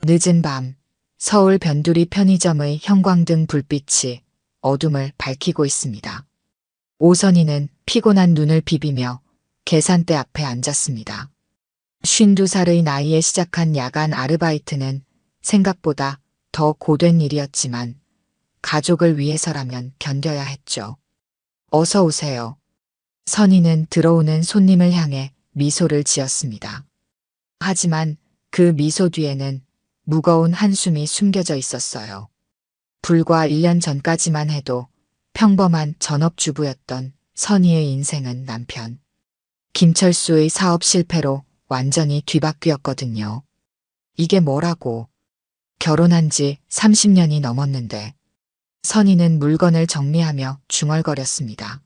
늦은 밤, 서울 변두리 편의점의 형광등 불빛이 어둠을 밝히고 있습니다. 오선희는 피곤한 눈을 비비며 계산대 앞에 앉았습니다. 52살의 나이에 시작한 야간 아르바이트는 생각보다 더 고된 일이었지만 가족을 위해서라면 견뎌야 했죠. 어서 오세요. 선희는 들어오는 손님을 향해 미소를 지었습니다. 하지만 그 미소 뒤에는 무거운 한숨이 숨겨져 있었어요. 불과 1년 전까지만 해도 평범한 전업주부였던 선희의 인생은 남편 김철수의 사업 실패로 완전히 뒤바뀌었거든요. 이게 뭐라고? 결혼한 지 30년이 넘었는데 선희는 물건을 정리하며 중얼거렸습니다.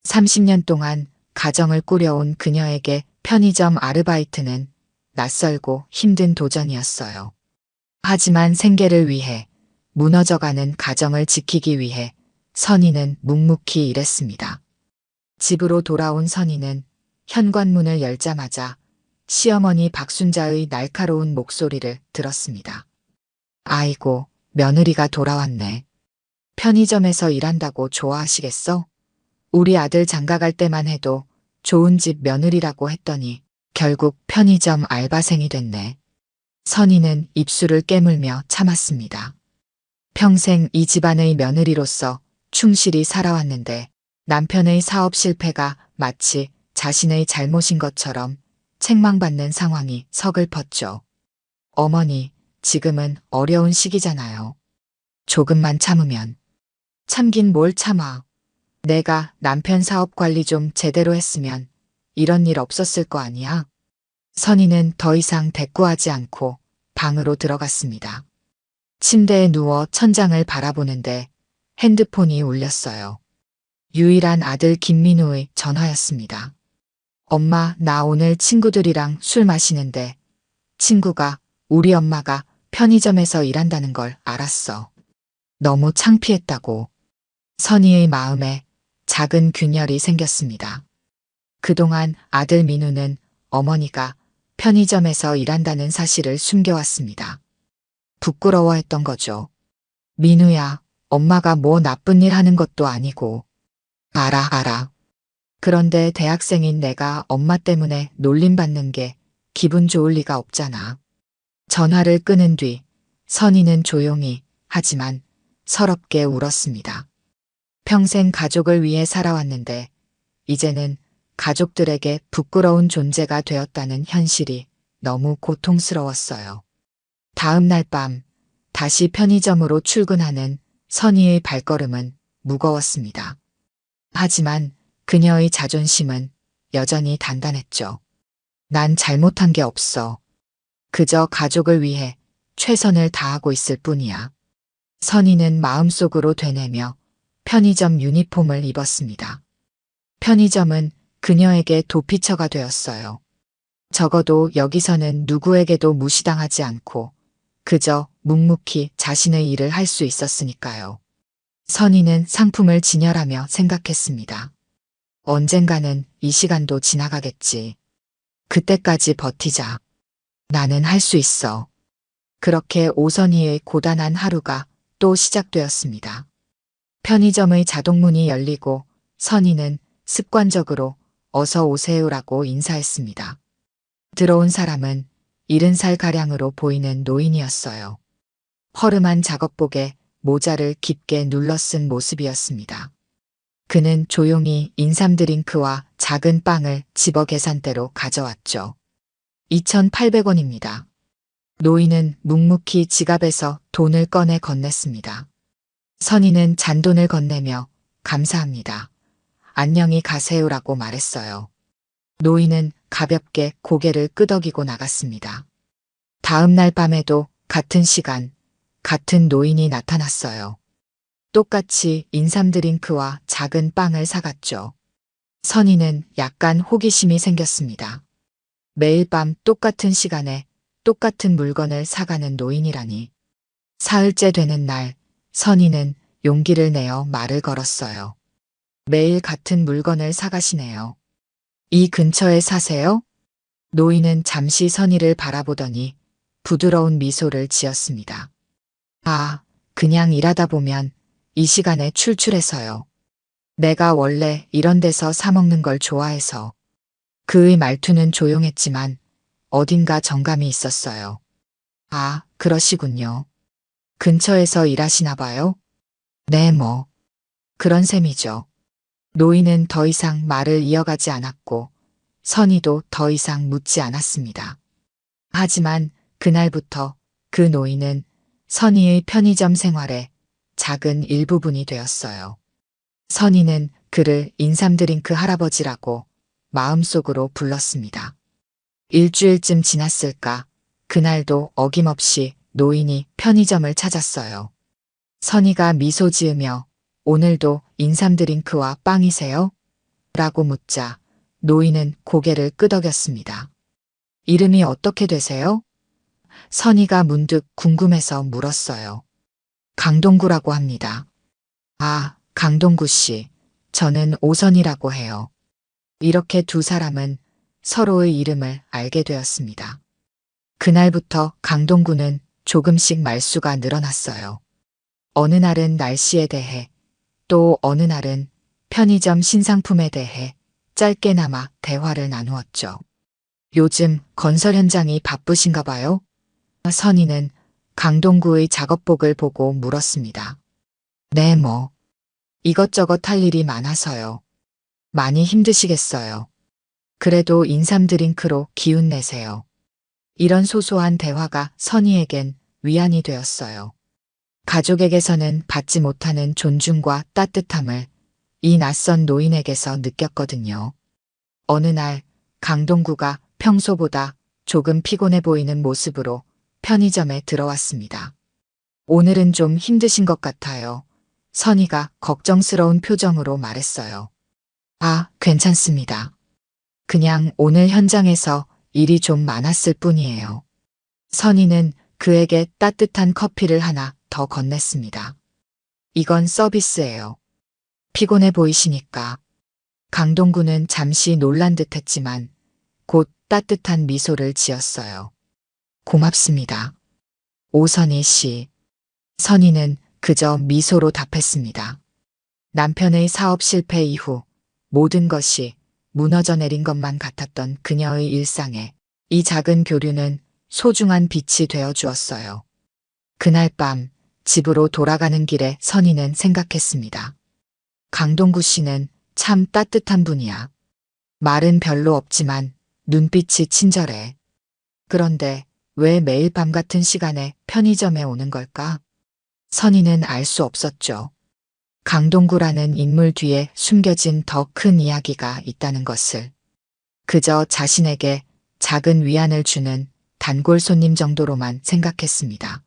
30년 동안 가정을 꾸려온 그녀에게 편의점 아르바이트는 낯설고 힘든 도전이었어요. 하지만 생계를 위해, 무너져가는 가정을 지키기 위해 선희는 묵묵히 일했습니다. 집으로 돌아온 선희는 현관문을 열자마자 시어머니 박순자의 날카로운 목소리를 들었습니다. 아이고, 며느리가 돌아왔네. 편의점에서 일한다고 좋아하시겠어? 우리 아들 장가갈 때만 해도 좋은 집 며느리라고 했더니 결국 편의점 알바생이 됐네. 선희는 입술을 깨물며 참았습니다. 평생 이 집안의 며느리로서 충실히 살아왔는데 남편의 사업 실패가 마치 자신의 잘못인 것처럼 책망받는 상황이 서글펐죠. 어머니, 지금은 어려운 시기잖아요. 조금만 참으면. 참긴 뭘 참아. 내가 남편 사업 관리 좀 제대로 했으면 이런 일 없었을 거 아니야. 선희는 더 이상 대꾸하지 않고 방으로 들어갔습니다. 침대에 누워 천장을 바라보는데 핸드폰이 울렸어요. 유일한 아들 김민우의 전화였습니다. 엄마, 나 오늘 친구들이랑 술 마시는데 친구가 우리 엄마가 편의점에서 일한다는 걸 알았어. 너무 창피했다고. 선희의 마음에 작은 균열이 생겼습니다. 그동안 아들 민우는 어머니가 편의점에서 일한다는 사실을 숨겨왔습니다. 부끄러워했던 거죠. 민우야, 엄마가 뭐 나쁜 일 하는 것도 아니고. 알아. 그런데 대학생인 내가 엄마 때문에 놀림받는 게 기분 좋을 리가 없잖아. 전화를 끊은 뒤 선희는 조용히 하지만 서럽게 울었습니다. 평생 가족을 위해 살아왔는데 이제는 가족들에게 부끄러운 존재가 되었다는 현실이 너무 고통스러웠어요. 다음 날 밤 다시 편의점으로 출근하는 선희의 발걸음은 무거웠습니다. 하지만 그녀의 자존심은 여전히 단단했죠. 난 잘못한 게 없어. 그저 가족을 위해 최선을 다하고 있을 뿐이야. 선희는 마음속으로 되뇌며 편의점 유니폼을 입었습니다. 편의점은 그녀에게 도피처가 되었어요. 적어도 여기서는 누구에게도 무시당하지 않고 그저 묵묵히 자신의 일을 할 수 있었으니까요. 선희는 상품을 진열하며 생각했습니다. 언젠가는 이 시간도 지나가겠지. 그때까지 버티자. 나는 할 수 있어. 그렇게 오선희의 고단한 하루가 또 시작되었습니다. 편의점의 자동문이 열리고 선희는 습관적으로 어서 오세요라고 인사했습니다. 들어온 사람은 70살가량으로 보이는 노인이었어요. 허름한 작업복에 모자를 깊게 눌러 쓴 모습이었습니다. 그는 조용히 인삼 드링크와 작은 빵을 집어 계산대로 가져왔죠. 2,800원입니다. 노인은 묵묵히 지갑에서 돈을 꺼내 건넸습니다. 선희는 잔돈을 건네며 감사합니다. 안녕히 가세요라고 말했어요. 노인은 가볍게 고개를 끄덕이고 나갔습니다. 다음 날 밤에도 같은 시간, 같은 노인이 나타났어요. 똑같이 인삼 드링크와 작은 빵을 사갔죠. 선희는 약간 호기심이 생겼습니다. 매일 밤 똑같은 시간에 똑같은 물건을 사가는 노인이라니. 사흘째 되는 날, 선희는 용기를 내어 말을 걸었어요. 매일 같은 물건을 사가시네요. 이 근처에 사세요? 노인은 잠시 선희를 바라보더니 부드러운 미소를 지었습니다. 아, 그냥 일하다 보면 이 시간에 출출해서요. 내가 원래 이런 데서 사 먹는 걸 좋아해서. 그의 말투는 조용했지만 어딘가 정감이 있었어요. 아, 그러시군요. 근처에서 일하시나 봐요? 네, 뭐. 그런 셈이죠. 노인은 더 이상 말을 이어가지 않았고 선희도 더 이상 묻지 않았습니다. 하지만 그날부터 그 노인은 선희의 편의점 생활의 작은 일부분이 되었어요. 선희는 그를 인삼드링크 할아버지라고 마음속으로 불렀습니다. 일주일쯤 지났을까 그날도 어김없이 노인이 편의점을 찾았어요. 선희가 미소 지으며 오늘도 인삼드링크와 빵이세요? 라고 묻자 노인은 고개를 끄덕였습니다. 이름이 어떻게 되세요? 선희가 문득 궁금해서 물었어요. 강동구라고 합니다. 아, 강동구 씨. 저는 오선이라고 해요. 이렇게 두 사람은 서로의 이름을 알게 되었습니다. 그날부터 강동구는 조금씩 말수가 늘어났어요. 어느 날은 날씨에 대해, 또 어느 날은 편의점 신상품에 대해 짧게나마 대화를 나누었죠. 요즘 건설 현장이 바쁘신가 봐요? 선희는 강동구의 작업복을 보고 물었습니다. 네, 뭐. 이것저것 할 일이 많아서요. 많이 힘드시겠어요. 그래도 인삼 드링크로 기운 내세요. 이런 소소한 대화가 선희에겐 위안이 되었어요. 가족에게서는 받지 못하는 존중과 따뜻함을 이 낯선 노인에게서 느꼈거든요. 어느 날 강동구가 평소보다 조금 피곤해 보이는 모습으로 편의점에 들어왔습니다. 오늘은 좀 힘드신 것 같아요. 선희가 걱정스러운 표정으로 말했어요. 아, 괜찮습니다. 그냥 오늘 현장에서 일이 좀 많았을 뿐이에요. 선희는 그에게 따뜻한 커피를 하나 더 건넸습니다. 이건 서비스예요. 피곤해 보이시니까. 강동구는 잠시 놀란 듯 했지만 곧 따뜻한 미소를 지었어요. 고맙습니다. 오선희 씨. 선희는 그저 미소로 답했습니다. 남편의 사업 실패 이후 모든 것이 무너져 내린 것만 같았던 그녀의 일상에 이 작은 교류는 소중한 빛이 되어 주었어요. 그날 밤 집으로 돌아가는 길에 선희는 생각했습니다. 강동구 씨는 참 따뜻한 분이야. 말은 별로 없지만 눈빛이 친절해. 그런데 왜 매일 밤 같은 시간에 편의점에 오는 걸까? 선희는 알 수 없었죠. 강동구라는 인물 뒤에 숨겨진 더 큰 이야기가 있다는 것을. 그저 자신에게 작은 위안을 주는 단골 손님 정도로만 생각했습니다.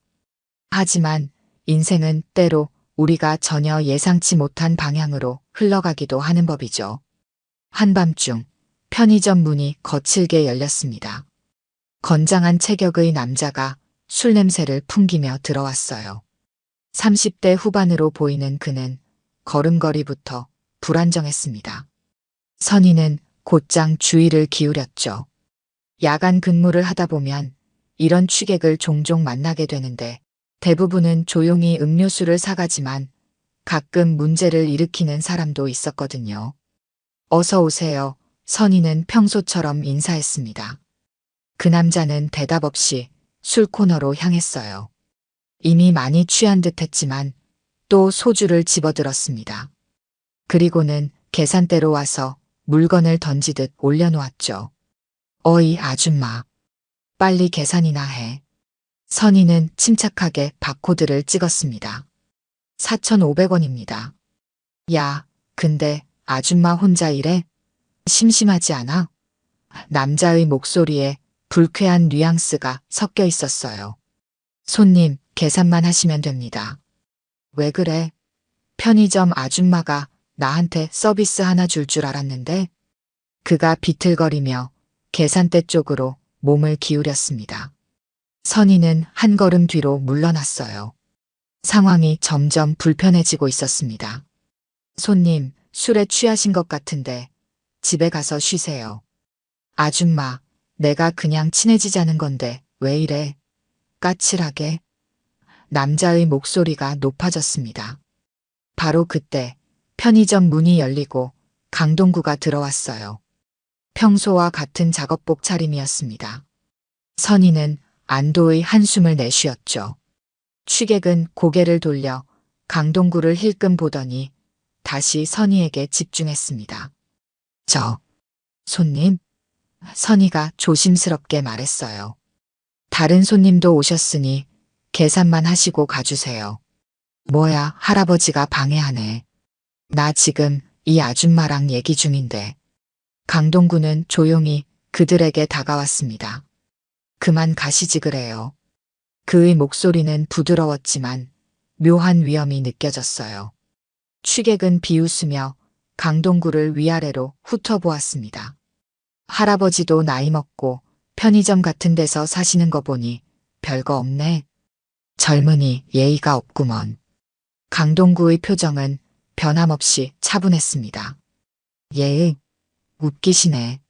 하지만 인생은 때로 우리가 전혀 예상치 못한 방향으로 흘러가기도 하는 법이죠. 한밤중 편의점 문이 거칠게 열렸습니다. 건장한 체격의 남자가 술 냄새를 풍기며 들어왔어요. 30대 후반으로 보이는 그는 걸음걸이부터 불안정했습니다. 선희는 곧장 주의를 기울였죠. 야간 근무를 하다 보면 이런 취객을 종종 만나게 되는데 대부분은 조용히 음료수를 사가지만 가끔 문제를 일으키는 사람도 있었거든요. 어서 오세요. 선희는 평소처럼 인사했습니다. 그 남자는 대답 없이 술 코너로 향했어요. 이미 많이 취한 듯 했지만 또 소주를 집어들었습니다. 그리고는 계산대로 와서 물건을 던지듯 올려놓았죠. 어이 아줌마. 빨리 계산이나 해. 선희는 침착하게 바코드를 찍었습니다. 4,500원입니다. 야, 근데 아줌마 혼자 일해? 심심하지 않아? 남자의 목소리에 불쾌한 뉘앙스가 섞여 있었어요. 손님, 계산만 하시면 됩니다. 왜 그래? 편의점 아줌마가 나한테 서비스 하나 줄 줄 알았는데? 그가 비틀거리며 계산대 쪽으로 몸을 기울였습니다. 선희는 한 걸음 뒤로 물러났어요. 상황이 점점 불편해지고 있었습니다. 손님, 술에 취하신 것 같은데 집에 가서 쉬세요. 아줌마, 내가 그냥 친해지자는 건데 왜 이래? 까칠하게. 남자의 목소리가 높아졌습니다. 바로 그때 편의점 문이 열리고 강동구가 들어왔어요. 평소와 같은 작업복 차림이었습니다. 선희는 안도의 한숨을 내쉬었죠. 취객은 고개를 돌려 강동구를 힐끔 보더니 다시 선희에게 집중했습니다. 손님? 선희가 조심스럽게 말했어요. 다른 손님도 오셨으니 계산만 하시고 가주세요. 뭐야, 할아버지가 방해하네. 나 지금 이 아줌마랑 얘기 중인데. 강동구는 조용히 그들에게 다가왔습니다. 그만 가시지 그래요. 그의 목소리는 부드러웠지만 묘한 위험이 느껴졌어요. 취객은 비웃으며 강동구를 위아래로 훑어보았습니다. 할아버지도 나이 먹고 편의점 같은 데서 사시는 거 보니 별거 없네. 젊은이 예의가 없구먼. 강동구의 표정은 변함없이 차분했습니다. 예의? 웃기시네.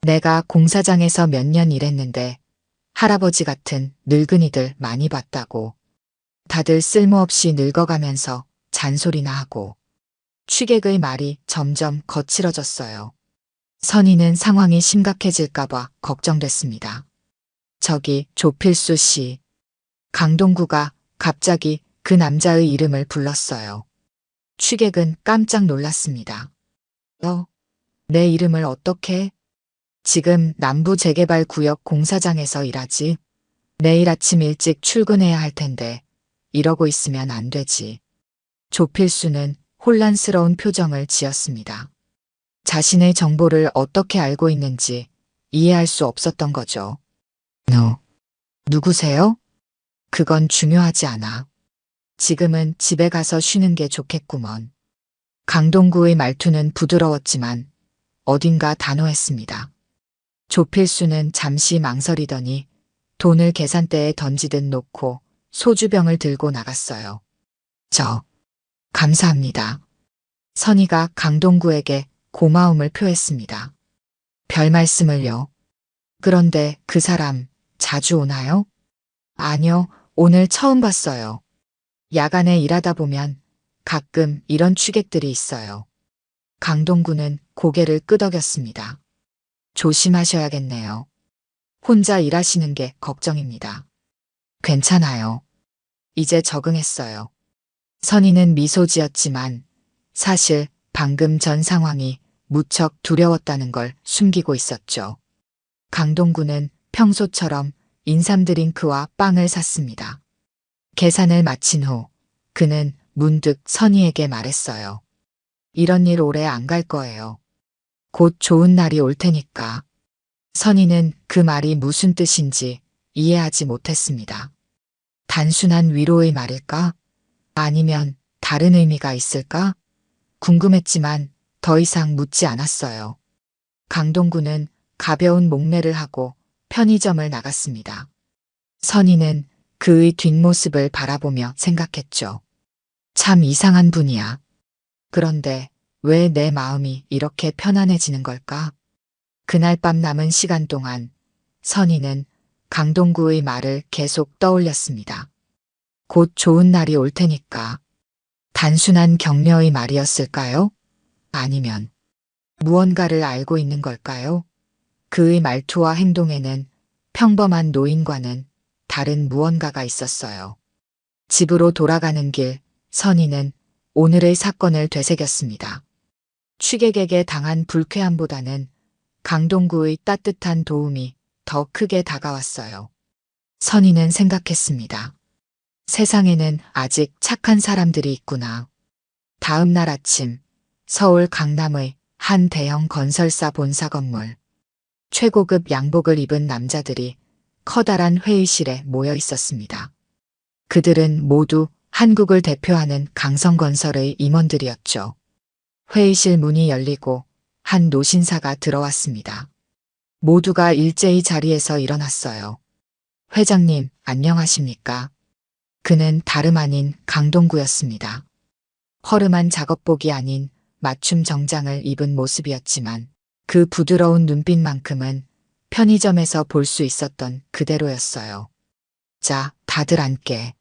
내가 공사장에서 몇 년 일했는데 할아버지 같은 늙은이들 많이 봤다고. 다들 쓸모없이 늙어가면서 잔소리나 하고. 취객의 말이 점점 거칠어졌어요. 선희는 상황이 심각해질까봐 걱정됐습니다. 저기 조필수 씨. 강동구가 갑자기 그 남자의 이름을 불렀어요. 취객은 깜짝 놀랐습니다. 내 이름을 어떻게? 지금 남부재개발구역 공사장에서 일하지. 내일 아침 일찍 출근해야 할 텐데 이러고 있으면 안 되지. 조필수는 혼란스러운 표정을 지었습니다. 자신의 정보를 어떻게 알고 있는지 이해할 수 없었던 거죠. 누구세요? 그건 중요하지 않아. 지금은 집에 가서 쉬는 게 좋겠구먼. 강동구의 말투는 부드러웠지만 어딘가 단호했습니다. 조필수는 잠시 망설이더니 돈을 계산대에 던지듯 놓고 소주병을 들고 나갔어요. 감사합니다. 선희가 강동구에게 고마움을 표했습니다. 별 말씀을요. 그런데 그 사람 자주 오나요? 아니요, 오늘 처음 봤어요. 야간에 일하다 보면 가끔 이런 취객들이 있어요. 강동구는 고개를 끄덕였습니다. 조심하셔야겠네요. 혼자 일하시는 게 걱정입니다. 괜찮아요. 이제 적응했어요. 선희는 미소 지었지만 사실 방금 전 상황이 무척 두려웠다는 걸 숨기고 있었죠. 강동구는 평소처럼 인삼 드링크와 빵을 샀습니다. 계산을 마친 후 그는 문득 선희에게 말했어요. 이런 일 오래 안 갈 거예요. 곧 좋은 날이 올 테니까. 선희는 그 말이 무슨 뜻인지 이해하지 못했습니다. 단순한 위로의 말일까? 아니면 다른 의미가 있을까? 궁금했지만 더 이상 묻지 않았어요. 강동구는 가벼운 목례를 하고 편의점을 나갔습니다. 선희는 그의 뒷모습을 바라보며 생각했죠. 참 이상한 분이야. 그런데 왜 내 마음이 이렇게 편안해지는 걸까? 그날 밤 남은 시간 동안 선희는 강동구의 말을 계속 떠올렸습니다. 곧 좋은 날이 올 테니까. 단순한 격려의 말이었을까요? 아니면 무언가를 알고 있는 걸까요? 그의 말투와 행동에는 평범한 노인과는 다른 무언가가 있었어요. 집으로 돌아가는 길, 선희는 오늘의 사건을 되새겼습니다. 취객에게 당한 불쾌함보다는 강동구의 따뜻한 도움이 더 크게 다가왔어요. 선희는 생각했습니다. 세상에는 아직 착한 사람들이 있구나. 다음 날 아침, 서울 강남의 한 대형 건설사 본사 건물. 최고급 양복을 입은 남자들이 커다란 회의실에 모여 있었습니다. 그들은 모두 한국을 대표하는 강성건설의 임원들이었죠. 회의실 문이 열리고 한 노신사가 들어왔습니다. 모두가 일제히 자리에서 일어났어요. 회장님, 안녕하십니까? 그는 다름 아닌 강동구였습니다. 허름한 작업복이 아닌 맞춤 정장을 입은 모습이었지만 그 부드러운 눈빛만큼은 편의점에서 볼 수 있었던 그대로였어요. 자, 다들 앉게.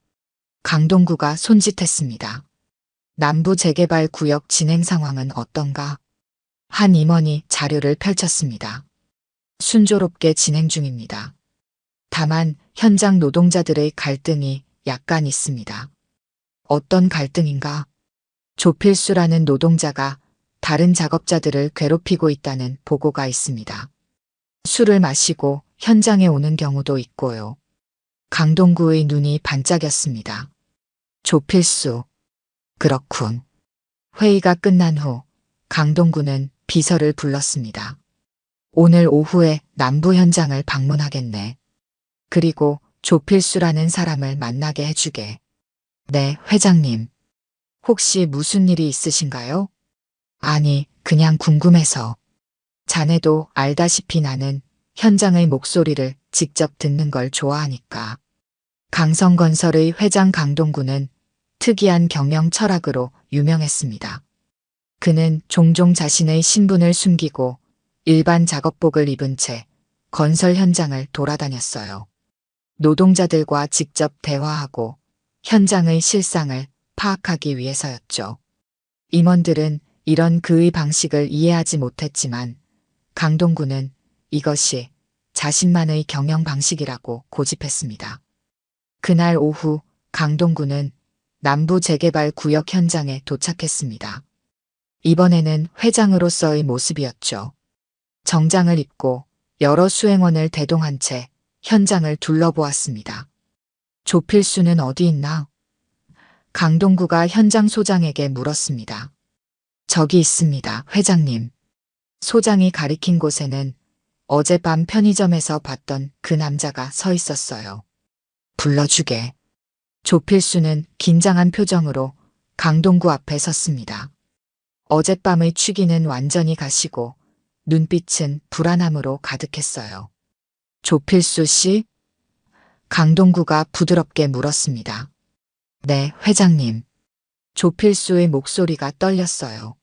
강동구가 손짓했습니다. 남부 재개발 구역 진행 상황은 어떤가? 한 임원이 자료를 펼쳤습니다. 순조롭게 진행 중입니다. 다만 현장 노동자들의 갈등이 약간 있습니다. 어떤 갈등인가? 조필수라는 노동자가 다른 작업자들을 괴롭히고 있다는 보고가 있습니다. 술을 마시고 현장에 오는 경우도 있고요. 강동구의 눈이 반짝였습니다. 조필수. 그렇군. 회의가 끝난 후 강동구는 비서를 불렀습니다. 오늘 오후에 남부 현장을 방문하겠네. 그리고 조필수라는 사람을 만나게 해주게. 네, 회장님. 혹시 무슨 일이 있으신가요? 아니, 그냥 궁금해서. 자네도 알다시피 나는 현장의 목소리를 직접 듣는 걸 좋아하니까. 강성건설의 회장 강동구는 특이한 경영 철학으로 유명했습니다. 그는 종종 자신의 신분을 숨기고 일반 작업복을 입은 채 건설 현장을 돌아다녔어요. 노동자들과 직접 대화하고 현장의 실상을 파악하기 위해서였죠. 임원들은 이런 그의 방식을 이해하지 못했지만 강동구는 이것이 자신만의 경영 방식이라고 고집했습니다. 그날 오후 강동구는 남부 재개발 구역 현장에 도착했습니다. 이번에는 회장으로서의 모습이었죠. 정장을 입고 여러 수행원을 대동한 채 현장을 둘러보았습니다. 조필수는 어디 있나? 강동구가 현장 소장에게 물었습니다. 저기 있습니다, 회장님. 소장이 가리킨 곳에는 어젯밤 편의점에서 봤던 그 남자가 서 있었어요. 불러주게. 조필수는 긴장한 표정으로 강동구 앞에 섰습니다. 어젯밤의 취기는 완전히 가시고 눈빛은 불안함으로 가득했어요. 조필수 씨? 강동구가 부드럽게 물었습니다. 네, 회장님. 조필수의 목소리가 떨렸어요.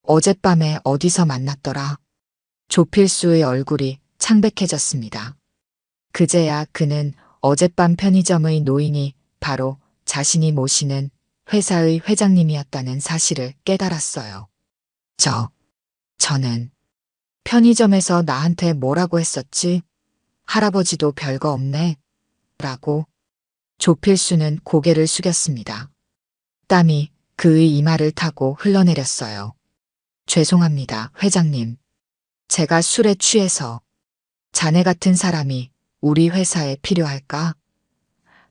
어젯밤에 어디서 만났더라? 조필수의 얼굴이 창백해졌습니다. 그제야 그는 어젯밤 편의점의 노인이 바로 자신이 모시는 회사의 회장님이었다는 사실을 깨달았어요. 저는 편의점에서 나한테 뭐라고 했었지? 할아버지도 별거 없네. 라고. 조필수는 고개를 숙였습니다. 땀이 그의 이마를 타고 흘러내렸어요. 죄송합니다, 회장님. 제가 술에 취해서. 자네 같은 사람이 우리 회사에 필요할까?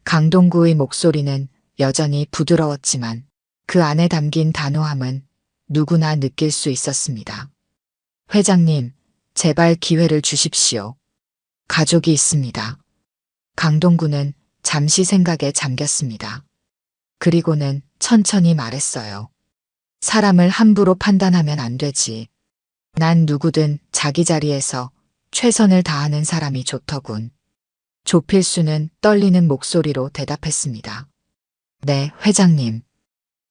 강동구의 목소리는 여전히 부드러웠지만 그 안에 담긴 단호함은 누구나 느낄 수 있었습니다. 회장님, 제발 기회를 주십시오. 가족이 있습니다. 강동구는 잠시 생각에 잠겼습니다. 그리고는 천천히 말했어요. 사람을 함부로 판단하면 안 되지. 난 누구든 자기 자리에서 최선을 다하는 사람이 좋더군. 조필수는 떨리는 목소리로 대답했습니다. 네, 회장님.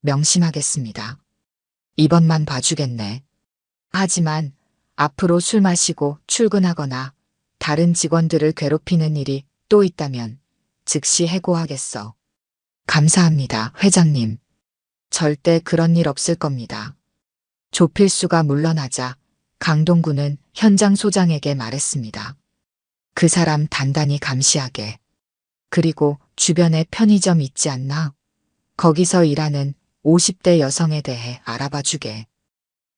명심하겠습니다. 이번만 봐주겠네. 하지만 앞으로 술 마시고 출근하거나 다른 직원들을 괴롭히는 일이 또 있다면 즉시 해고하겠어. 감사합니다, 회장님. 절대 그런 일 없을 겁니다. 조필수가 물러나자 강동구는 현장 소장에게 말했습니다. 그 사람 단단히 감시하게. 그리고 주변에 편의점 있지 않나? 거기서 일하는 50대 여성에 대해 알아봐 주게.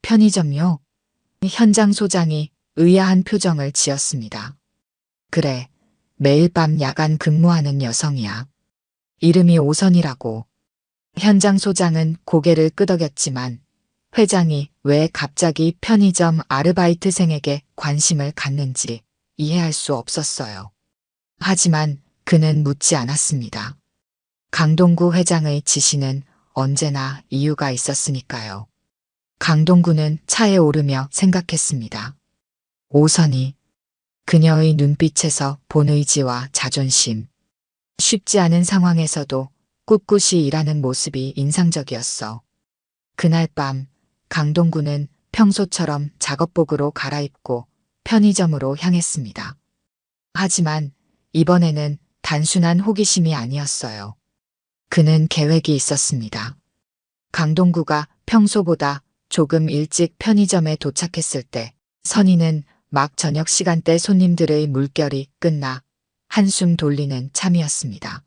편의점요? 현장 소장이 의아한 표정을 지었습니다. 그래, 매일 밤 야간 근무하는 여성이야. 이름이 오선이라고. 현장 소장은 고개를 끄덕였지만 회장이 왜 갑자기 편의점 아르바이트생에게 관심을 갖는지 이해할 수 없었어요. 하지만 그는 묻지 않았습니다. 강동구 회장의 지시는 언제나 이유가 있었으니까요. 강동구는 차에 오르며 생각했습니다. 오선이. 그녀의 눈빛에서 본 의지와 자존심. 쉽지 않은 상황에서도 꿋꿋이 일하는 모습이 인상적이었어. 그날 밤 강동구는 평소처럼 작업복으로 갈아입고 편의점으로 향했습니다. 하지만 이번에는 단순한 호기심이 아니었어요. 그는 계획이 있었습니다. 강동구가 평소보다 조금 일찍 편의점에 도착했을 때 선희는 막 저녁 시간대 손님들의 물결이 끝나 한숨 돌리는 참이었습니다.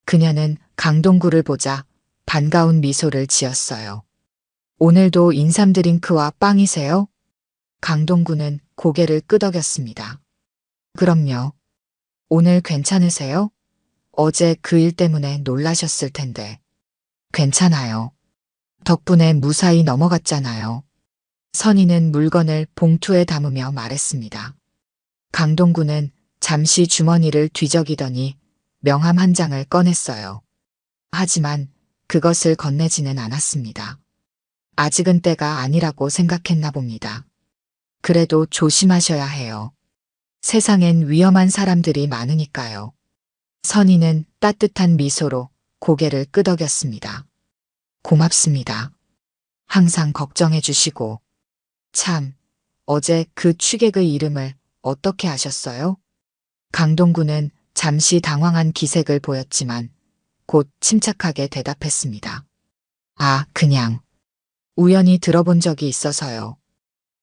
그녀는 강동구를 보자 반가운 미소를 지었어요. 오늘도 인삼 드링크와 빵이세요? 강동구는 고개를 끄덕였습니다. 그럼요. 오늘 괜찮으세요? 어제 그 일 때문에 놀라셨을 텐데. 괜찮아요. 덕분에 무사히 넘어갔잖아요. 선희는 물건을 봉투에 담으며 말했습니다. 강동구는 잠시 주머니를 뒤적이더니 명함 한 장을 꺼냈어요. 하지만 그것을 건네지는 않았습니다. 아직은 때가 아니라고 생각했나 봅니다. 그래도 조심하셔야 해요. 세상엔 위험한 사람들이 많으니까요. 선희는 따뜻한 미소로 고개를 끄덕였습니다. 고맙습니다. 항상 걱정해 주시고. 참, 어제 그 취객의 이름을 어떻게 아셨어요? 강동구는 잠시 당황한 기색을 보였지만 곧 침착하게 대답했습니다. 아, 그냥 우연히 들어본 적이 있어서요.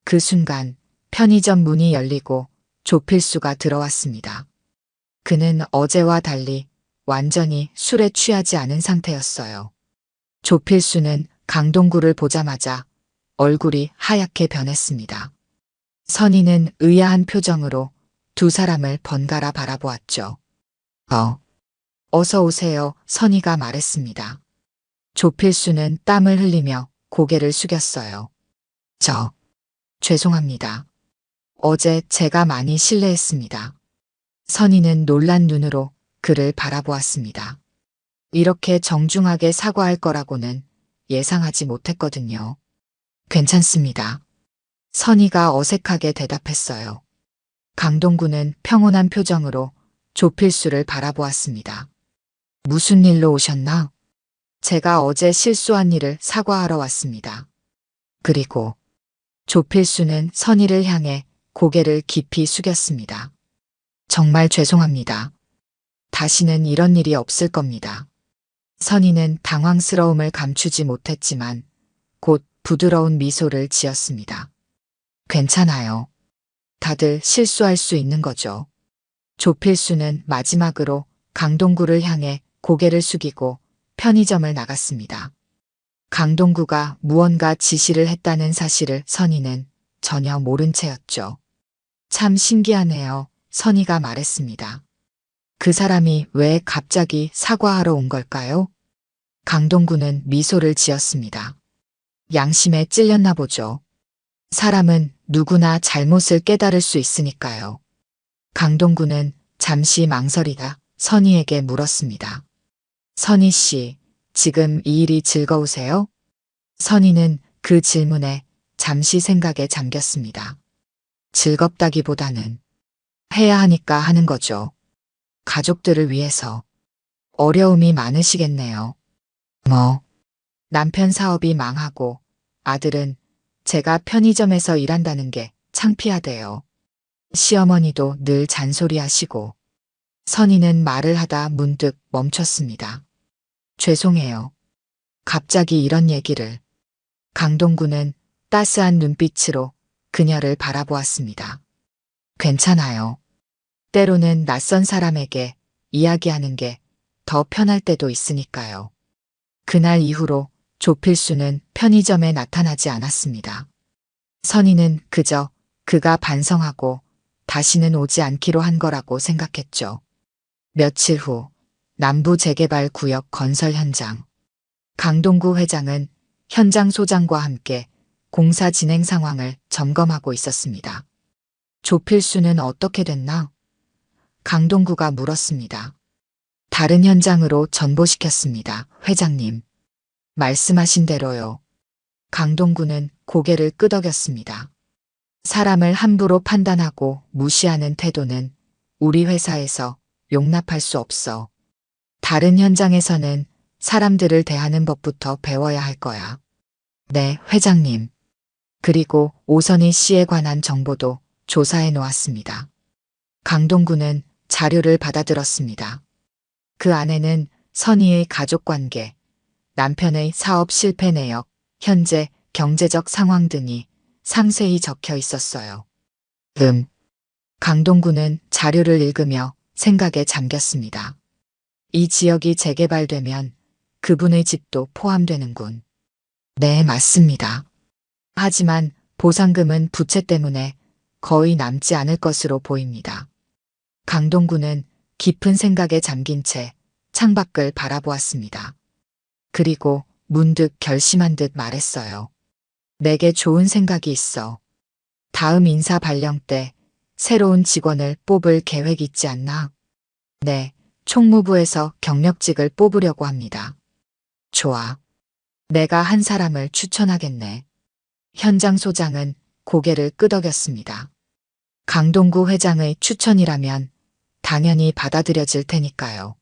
그 순간 편의점 문이 열리고 조필수가 들어왔습니다. 그는 어제와 달리 완전히 술에 취하지 않은 상태였어요. 조필수는 강동구를 보자마자 얼굴이 하얗게 변했습니다. 선희는 의아한 표정으로 두 사람을 번갈아 바라보았죠. 어서 오세요, 선희가 말했습니다. 조필수는 땀을 흘리며 고개를 숙였어요. 죄송합니다. 어제 제가 많이 실례했습니다. 선희는 놀란 눈으로 그를 바라보았습니다. 이렇게 정중하게 사과할 거라고는 예상하지 못했거든요. 괜찮습니다. 선희가 어색하게 대답했어요. 강동구는 평온한 표정으로 조필수를 바라보았습니다. 무슨 일로 오셨나? 제가 어제 실수한 일을 사과하러 왔습니다. 그리고 조필수는 선희를 향해 고개를 깊이 숙였습니다. 정말 죄송합니다. 다시는 이런 일이 없을 겁니다. 선희는 당황스러움을 감추지 못했지만 곧 부드러운 미소를 지었습니다. 괜찮아요. 다들 실수할 수 있는 거죠. 조필수는 마지막으로 강동구를 향해 고개를 숙이고 편의점을 나갔습니다. 강동구가 무언가 지시를 했다는 사실을 선희는 전혀 모른 채였죠. 참 신기하네요. 선희가 말했습니다. 그 사람이 왜 갑자기 사과하러 온 걸까요? 강동구는 미소를 지었습니다. 양심에 찔렸나 보죠. 사람은 누구나 잘못을 깨달을 수 있으니까요. 강동구는 잠시 망설이다 선희에게 물었습니다. 선희 씨, 지금 이 일이 즐거우세요? 선희는 그 질문에 잠시 생각에 잠겼습니다. 즐겁다기보다는 해야 하니까 하는 거죠. 가족들을 위해서. 어려움이 많으시겠네요. 남편 사업이 망하고 아들은 제가 편의점에서 일한다는 게 창피하대요. 시어머니도 늘 잔소리하시고. 선희는 말을 하다 문득 멈췄습니다. 죄송해요. 갑자기 이런 얘기를. 강동구는 따스한 눈빛으로 그녀를 바라보았습니다. 괜찮아요. 때로는 낯선 사람에게 이야기하는 게 더 편할 때도 있으니까요. 그날 이후로 조필수는 편의점에 나타나지 않았습니다. 선희는 그저 그가 반성하고 다시는 오지 않기로 한 거라고 생각했죠. 며칠 후 남부재개발구역 건설 현장. 강동구 회장은 현장 소장과 함께 공사 진행 상황을 점검하고 있었습니다. 조필수는 어떻게 됐나? 강동구가 물었습니다. 다른 현장으로 전보시켰습니다, 회장님. 말씀하신 대로요. 강동구는 고개를 끄덕였습니다. 사람을 함부로 판단하고 무시하는 태도는 우리 회사에서 용납할 수 없어. 다른 현장에서는 사람들을 대하는 법부터 배워야 할 거야. 네, 회장님. 그리고 오선희 씨에 관한 정보도 조사해 놓았습니다. 강동구는 자료를 받아들었습니다. 그 안에는 선희의 가족관계, 남편의 사업 실패 내역, 현재 경제적 상황 등이 상세히 적혀 있었어요. 강동구는 자료를 읽으며 생각에 잠겼습니다. 이 지역이 재개발되면 그분의 집도 포함되는군. 네, 맞습니다. 하지만 보상금은 부채 때문에 거의 남지 않을 것으로 보입니다. 강동구는 깊은 생각에 잠긴 채 창밖을 바라보았습니다. 그리고 문득 결심한 듯 말했어요. 내게 좋은 생각이 있어. 다음 인사 발령 때 새로운 직원을 뽑을 계획 있지 않나? 네, 총무부에서 경력직을 뽑으려고 합니다. 좋아. 내가 한 사람을 추천하겠네. 현장 소장은 고개를 끄덕였습니다. 강동구 회장의 추천이라면 당연히 받아들여질 테니까요.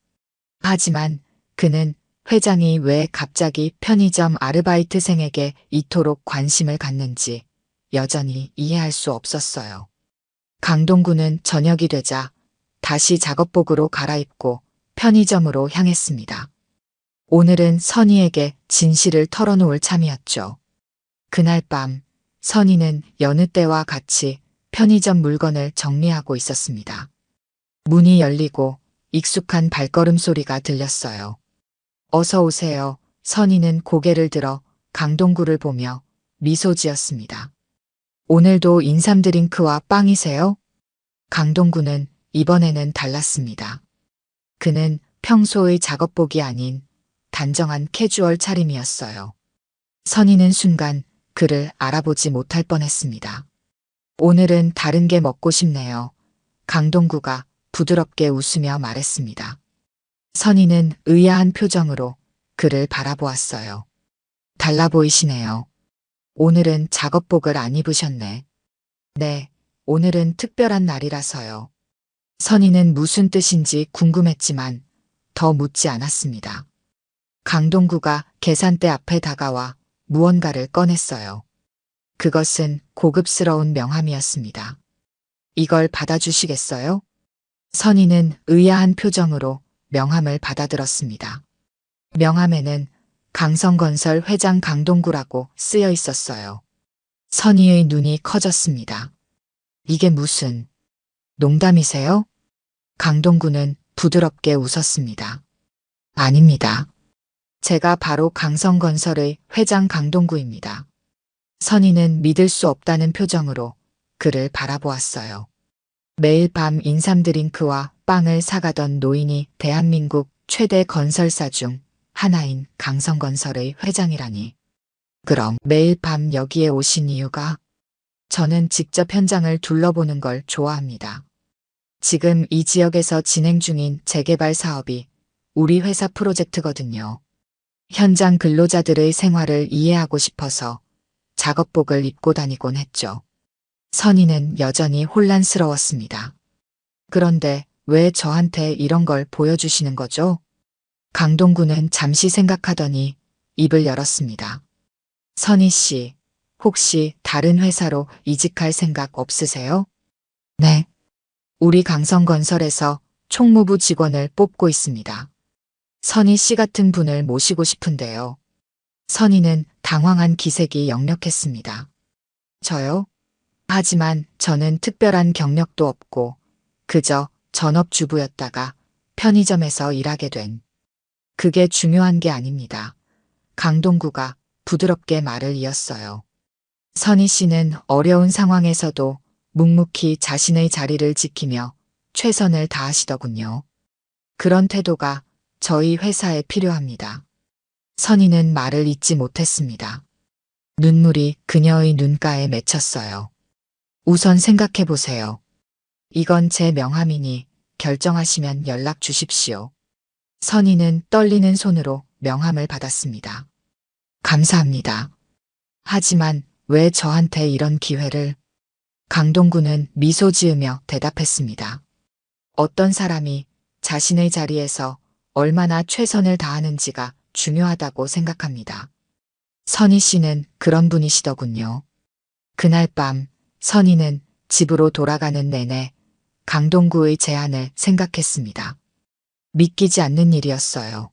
하지만 그는 회장이 왜 갑자기 편의점 아르바이트생에게 이토록 관심을 갖는지 여전히 이해할 수 없었어요. 강동구는 저녁이 되자 다시 작업복으로 갈아입고 편의점으로 향했습니다. 오늘은 선희에게 진실을 털어놓을 참이었죠. 그날 밤 선희는 여느 때와 같이 편의점 물건을 정리하고 있었습니다. 문이 열리고 익숙한 발걸음 소리가 들렸어요. 어서 오세요. 선희는 고개를 들어 강동구를 보며 미소 지었습니다. 오늘도 인삼 드링크와 빵이세요? 강동구는 이번에는 달랐습니다. 그는 평소의 작업복이 아닌 단정한 캐주얼 차림이었어요. 선희는 순간 그를 알아보지 못할 뻔했습니다. 오늘은 다른 게 먹고 싶네요. 강동구가 부드럽게 웃으며 말했습니다. 선희는 의아한 표정으로 그를 바라보았어요. 달라 보이시네요. 오늘은 작업복을 안 입으셨네. 네, 오늘은 특별한 날이라서요. 선희는 무슨 뜻인지 궁금했지만 더 묻지 않았습니다. 강동구가 계산대 앞에 다가와 무언가를 꺼냈어요. 그것은 고급스러운 명함이었습니다. 이걸 받아주시겠어요? 선희는 의아한 표정으로 명함을 받아들었습니다. 명함에는 강성건설 회장 강동구라고 쓰여 있었어요. 선희의 눈이 커졌습니다. 이게 무슨 농담이세요? 강동구는 부드럽게 웃었습니다. 아닙니다. 제가 바로 강성건설의 회장 강동구입니다. 선희는 믿을 수 없다는 표정으로 그를 바라보았어요. 매일 밤 인삼 드링크와 빵을 사가던 노인이 대한민국 최대 건설사 중 하나인 강성건설의 회장이라니. 그럼 매일 밤 여기에 오신 이유가? 저는 직접 현장을 둘러보는 걸 좋아합니다. 지금 이 지역에서 진행 중인 재개발 사업이 우리 회사 프로젝트거든요. 현장 근로자들의 생활을 이해하고 싶어서 작업복을 입고 다니곤 했죠. 선희는 여전히 혼란스러웠습니다. 그런데 왜 저한테 이런 걸 보여주시는 거죠? 강동구는 잠시 생각하더니 입을 열었습니다. 선희 씨, 혹시 다른 회사로 이직할 생각 없으세요? 네. 우리 강성건설에서 총무부 직원을 뽑고 있습니다. 선희 씨 같은 분을 모시고 싶은데요. 선희는 당황한 기색이 역력했습니다. 저요? 하지만 저는 특별한 경력도 없고 그저 전업주부였다가 편의점에서 일하게 된. 그게 중요한 게 아닙니다. 강동구가 부드럽게 말을 이었어요. 선희 씨는 어려운 상황에서도 묵묵히 자신의 자리를 지키며 최선을 다하시더군요. 그런 태도가 저희 회사에 필요합니다. 선희는 말을 잇지 못했습니다. 눈물이 그녀의 눈가에 맺혔어요. 우선 생각해 보세요. 이건 제 명함이니 결정하시면 연락 주십시오. 선희는 떨리는 손으로 명함을 받았습니다. 감사합니다. 하지만 왜 저한테 이런 기회를? 강동구는 미소 지으며 대답했습니다. 어떤 사람이 자신의 자리에서 얼마나 최선을 다하는지가 중요하다고 생각합니다. 선희 씨는 그런 분이시더군요. 그날 밤 선희는 집으로 돌아가는 내내 강동구의 제안을 생각했습니다. 믿기지 않는 일이었어요.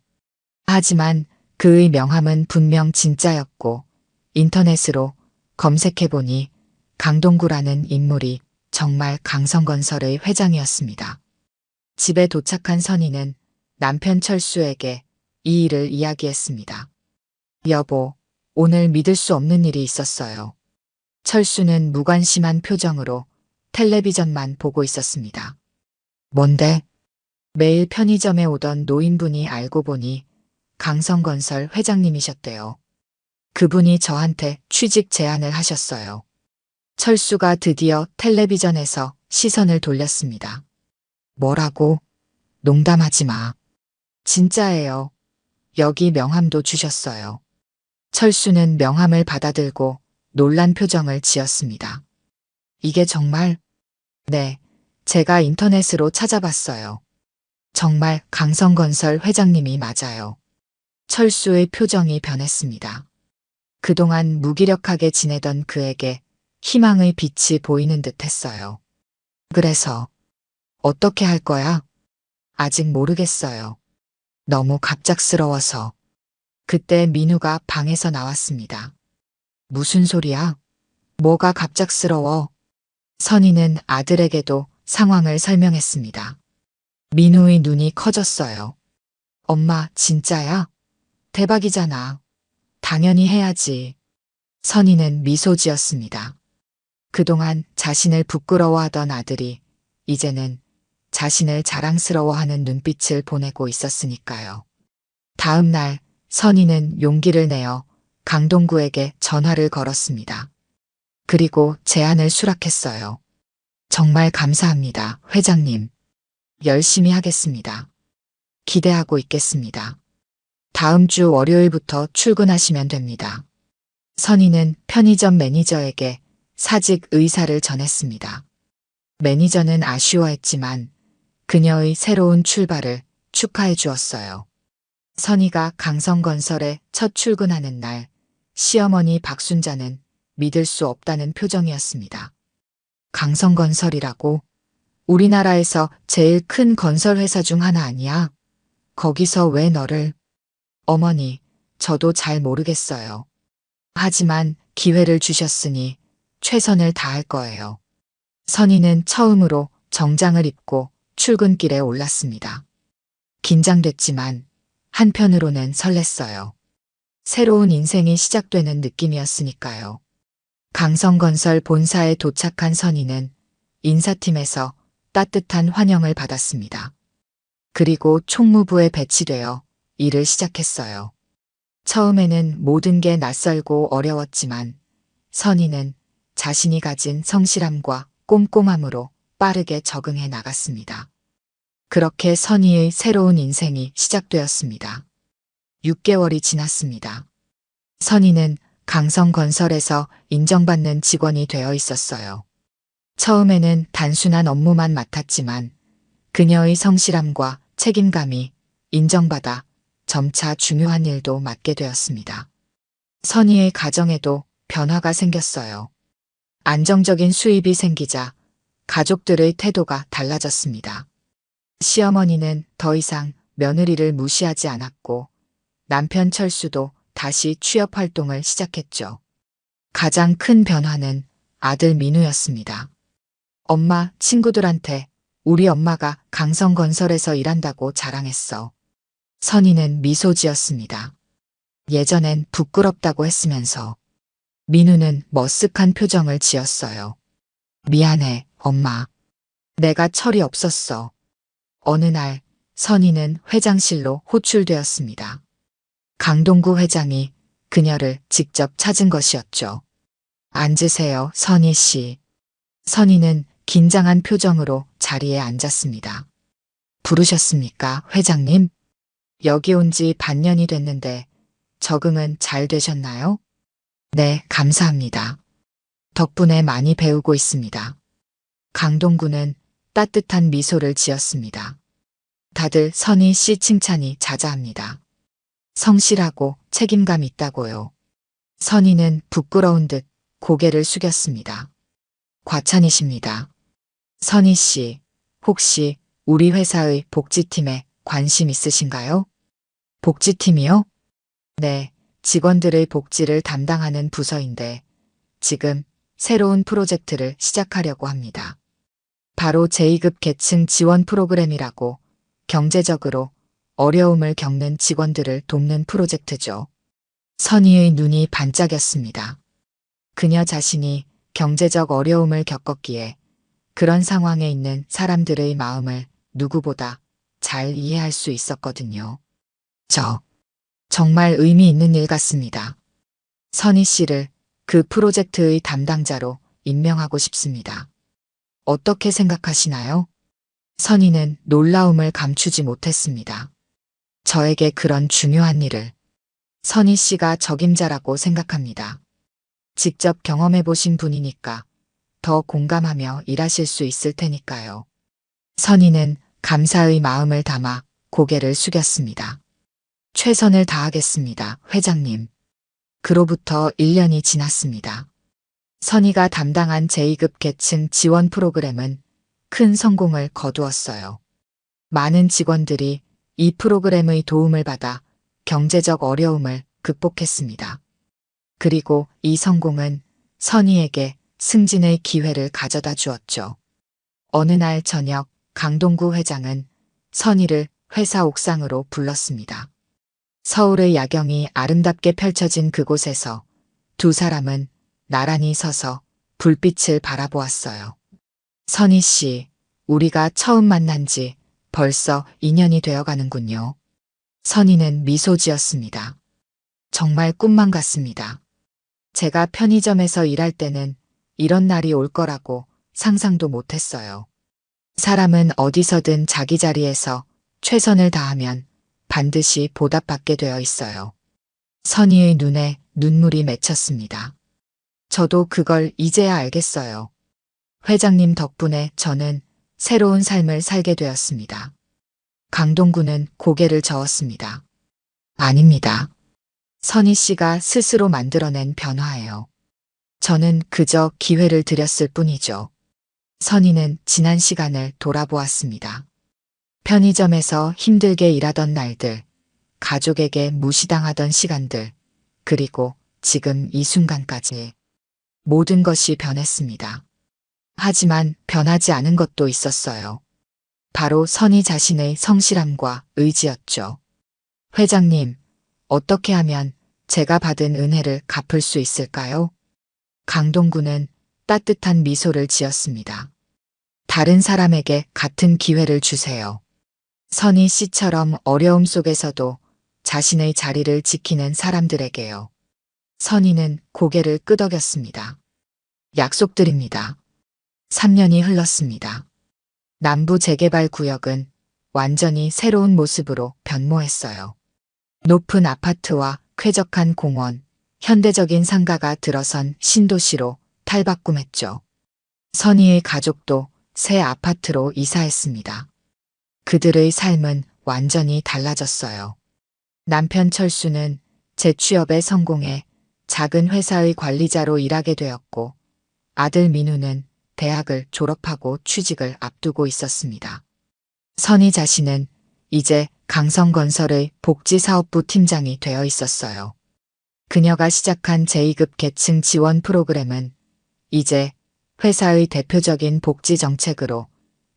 하지만 그의 명함은 분명 진짜였고 인터넷으로 검색해보니 강동구라는 인물이 정말 강성건설의 회장이었습니다. 집에 도착한 선희는 남편 철수에게 이 일을 이야기했습니다. 여보, 오늘 믿을 수 없는 일이 있었어요. 철수는 무관심한 표정으로 텔레비전만 보고 있었습니다. 뭔데? 매일 편의점에 오던 노인분이 알고 보니 강성건설 회장님이셨대요. 그분이 저한테 취직 제안을 하셨어요. 철수가 드디어 텔레비전에서 시선을 돌렸습니다. 뭐라고? 농담하지 마. 진짜예요. 여기 명함도 주셨어요. 철수는 명함을 받아들고 놀란 표정을 지었습니다. 이게 정말? 네, 제가 인터넷으로 찾아봤어요. 정말 강성건설 회장님이 맞아요. 철수의 표정이 변했습니다. 그동안 무기력하게 지내던 그에게 희망의 빛이 보이는 듯 했어요. 그래서 어떻게 할 거야? 아직 모르겠어요. 너무 갑작스러워서. 그때 민우가 방에서 나왔습니다. 무슨 소리야? 뭐가 갑작스러워? 선희는 아들에게도 상황을 설명했습니다. 민우의 눈이 커졌어요. 엄마, 진짜야? 대박이잖아. 당연히 해야지. 선희는 미소 지었습니다. 그동안 자신을 부끄러워하던 아들이 이제는 자신을 자랑스러워하는 눈빛을 보내고 있었으니까요. 다음 날 선희는 용기를 내어 강동구에게 전화를 걸었습니다. 그리고 제안을 수락했어요. 정말 감사합니다, 회장님. 열심히 하겠습니다. 기대하고 있겠습니다. 다음 주 월요일부터 출근하시면 됩니다. 선희는 편의점 매니저에게 사직 의사를 전했습니다. 매니저는 아쉬워했지만 그녀의 새로운 출발을 축하해 주었어요. 선희가 강성건설에 첫 출근하는 날, 시어머니 박순자는 믿을 수 없다는 표정이었습니다. 강성건설이라고? 우리나라에서 제일 큰 건설회사 중 하나 아니야? 거기서 왜 너를? 어머니, 저도 잘 모르겠어요. 하지만 기회를 주셨으니 최선을 다할 거예요. 선희는 처음으로 정장을 입고 출근길에 올랐습니다. 긴장됐지만 한편으로는 설렜어요. 새로운 인생이 시작되는 느낌이었으니까요. 강성건설 본사에 도착한 선희는 인사팀에서 따뜻한 환영을 받았습니다. 그리고 총무부에 배치되어 일을 시작했어요. 처음에는 모든 게 낯설고 어려웠지만 선희는 자신이 가진 성실함과 꼼꼼함으로 빠르게 적응해 나갔습니다. 그렇게 선희의 새로운 인생이 시작되었습니다. 6개월이 지났습니다. 선희는 강성건설에서 인정받는 직원이 되어 있었어요. 처음에는 단순한 업무만 맡았지만 그녀의 성실함과 책임감이 인정받아 점차 중요한 일도 맡게 되었습니다. 선희의 가정에도 변화가 생겼어요. 안정적인 수입이 생기자 가족들의 태도가 달라졌습니다. 시어머니는 더 이상 며느리를 무시하지 않았고 남편 철수도 다시 취업 활동을 시작했죠. 가장 큰 변화는 아들 민우였습니다. 엄마, 친구들한테 우리 엄마가 강성건설에서 일한다고 자랑했어. 선희는 미소 지었습니다. 예전엔 부끄럽다고 했으면서. 민우는 머쓱한 표정을 지었어요. 미안해, 엄마. 내가 철이 없었어. 어느 날 선희는 회장실로 호출되었습니다. 강동구 회장이 그녀를 직접 찾은 것이었죠. 앉으세요, 선희 씨. 선희는 긴장한 표정으로 자리에 앉았습니다. 부르셨습니까, 회장님? 여기 온 지 반년이 됐는데 적응은 잘 되셨나요? 네, 감사합니다. 덕분에 많이 배우고 있습니다. 강동구는 따뜻한 미소를 지었습니다. 다들 선희 씨 칭찬이 자자합니다. 성실하고 책임감 있다고요. 선희는 부끄러운 듯 고개를 숙였습니다. 과찬이십니다. 선희 씨, 혹시 우리 회사의 복지팀에 관심 있으신가요? 복지팀이요? 네, 직원들의 복지를 담당하는 부서인데 지금 새로운 프로젝트를 시작하려고 합니다. 바로 제2급 계층 지원 프로그램이라고 경제적으로 어려움을 겪는 직원들을 돕는 프로젝트죠. 선희의 눈이 반짝였습니다. 그녀 자신이 경제적 어려움을 겪었기에 그런 상황에 있는 사람들의 마음을 누구보다 잘 이해할 수 있었거든요. 정말 의미 있는 일 같습니다. 선희 씨를 그 프로젝트의 담당자로 임명하고 싶습니다. 어떻게 생각하시나요? 선희는 놀라움을 감추지 못했습니다. 저에게 그런 중요한 일을 선희 씨가 적임자라고 생각합니다. 직접 경험해 보신 분이니까 더 공감하며 일하실 수 있을 테니까요. 선희는 감사의 마음을 담아 고개를 숙였습니다. 최선을 다하겠습니다, 회장님. 그로부터 1년이 지났습니다. 선희가 담당한 제2급 계층 지원 프로그램은 큰 성공을 거두었어요. 많은 직원들이 이 프로그램의 도움을 받아 경제적 어려움을 극복했습니다. 그리고 이 성공은 선희에게 승진의 기회를 가져다 주었죠. 어느 날 저녁 강동구 회장은 선희를 회사 옥상으로 불렀습니다. 서울의 야경이 아름답게 펼쳐진 그곳에서 두 사람은 나란히 서서 불빛을 바라보았어요. 선희 씨, 우리가 처음 만난 지 벌써 2년이 되어 가는군요. 선희는 미소 지었습니다. 정말 꿈만 같습니다. 제가 편의점에서 일할 때는 이런 날이 올 거라고 상상도 못했어요. 사람은 어디서든 자기 자리에서 최선을 다하면 반드시 보답받게 되어 있어요. 선희의 눈에 눈물이 맺혔습니다. 저도 그걸 이제야 알겠어요. 회장님 덕분에 저는 새로운 삶을 살게 되었습니다. 강동구는 고개를 저었습니다. 아닙니다. 선희 씨가 스스로 만들어낸 변화예요. 저는 그저 기회를 드렸을 뿐이죠. 선희는 지난 시간을 돌아보았습니다. 편의점에서 힘들게 일하던 날들, 가족에게 무시당하던 시간들, 그리고 지금 이 순간까지 모든 것이 변했습니다. 하지만 변하지 않은 것도 있었어요. 바로 선희 자신의 성실함과 의지였죠. 회장님, 어떻게 하면 제가 받은 은혜를 갚을 수 있을까요? 강동구는 따뜻한 미소를 지었습니다. 다른 사람에게 같은 기회를 주세요. 선희 씨처럼 어려움 속에서도 자신의 자리를 지키는 사람들에게요. 선희는 고개를 끄덕였습니다. 약속드립니다. 3년이 흘렀습니다. 남부 재개발 구역은 완전히 새로운 모습으로 변모했어요. 높은 아파트와 쾌적한 공원, 현대적인 상가가 들어선 신도시로 탈바꿈했죠. 선희의 가족도 새 아파트로 이사했습니다. 그들의 삶은 완전히 달라졌어요. 남편 철수는 재취업에 성공해 작은 회사의 관리자로 일하게 되었고 아들 민우는 대학을 졸업하고 취직을 앞두고 있었습니다. 선희 자신은 이제 강성건설의 복지사업부 팀장이 되어 있었어요. 그녀가 시작한 제2급 계층 지원 프로그램은 이제 회사의 대표적인 복지 정책으로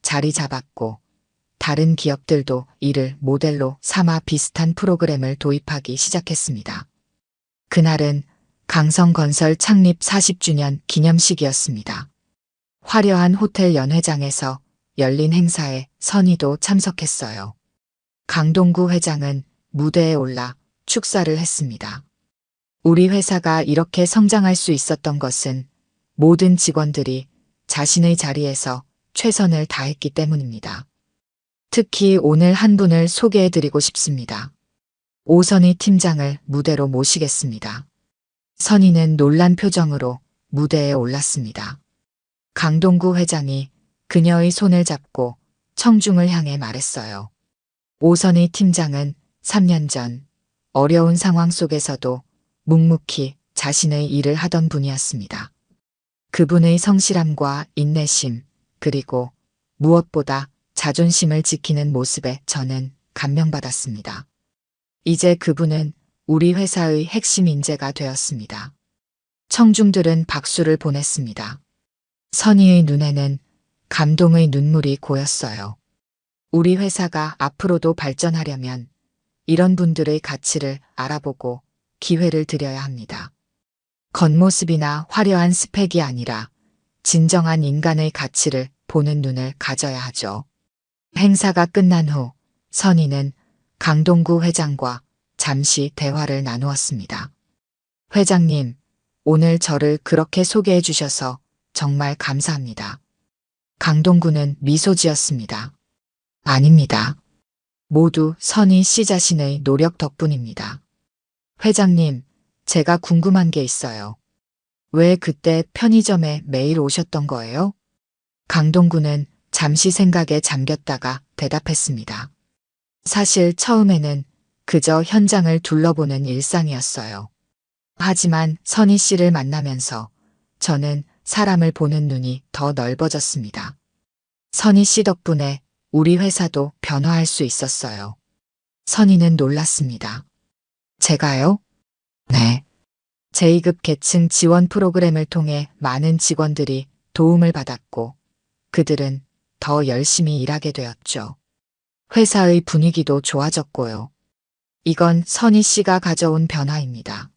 자리 잡았고 다른 기업들도 이를 모델로 삼아 비슷한 프로그램을 도입하기 시작했습니다. 그날은 강성건설 창립 40주년 기념식이었습니다. 화려한 호텔 연회장에서 열린 행사에 선희도 참석했어요. 강동구 회장은 무대에 올라 축사를 했습니다. 우리 회사가 이렇게 성장할 수 있었던 것은 모든 직원들이 자신의 자리에서 최선을 다했기 때문입니다. 특히 오늘 한 분을 소개해드리고 싶습니다. 오선희 팀장을 무대로 모시겠습니다. 선희는 놀란 표정으로 무대에 올랐습니다. 강동구 회장이 그녀의 손을 잡고 청중을 향해 말했어요. 오선희 팀장은 3년 전 어려운 상황 속에서도 묵묵히 자신의 일을 하던 분이었습니다. 그분의 성실함과 인내심, 그리고 무엇보다 자존심을 지키는 모습에 저는 감명받았습니다. 이제 그분은 우리 회사의 핵심 인재가 되었습니다. 청중들은 박수를 보냈습니다. 선희의 눈에는 감동의 눈물이 고였어요. 우리 회사가 앞으로도 발전하려면 이런 분들의 가치를 알아보고 기회를 드려야 합니다. 겉모습이나 화려한 스펙이 아니라 진정한 인간의 가치를 보는 눈을 가져야 하죠. 행사가 끝난 후 선희는 강동구 회장과 잠시 대화를 나누었습니다. 회장님, 오늘 저를 그렇게 소개해 주셔서 정말 감사합니다. 강동구는 미소 지었습니다. 아닙니다. 모두 선희 씨 자신의 노력 덕분입니다. 회장님, 제가 궁금한 게 있어요. 왜 그때 편의점에 매일 오셨던 거예요? 강동구는 잠시 생각에 잠겼다가 대답했습니다. 사실 처음에는 그저 현장을 둘러보는 일상이었어요. 하지만 선희 씨를 만나면서 저는 사람을 보는 눈이 더 넓어졌습니다. 선희 씨 덕분에 우리 회사도 변화할 수 있었어요. 선희는 놀랐습니다. 제가요? 네. 제2급 계층 지원 프로그램을 통해 많은 직원들이 도움을 받았고 그들은 더 열심히 일하게 되었죠. 회사의 분위기도 좋아졌고요. 이건 선희 씨가 가져온 변화입니다.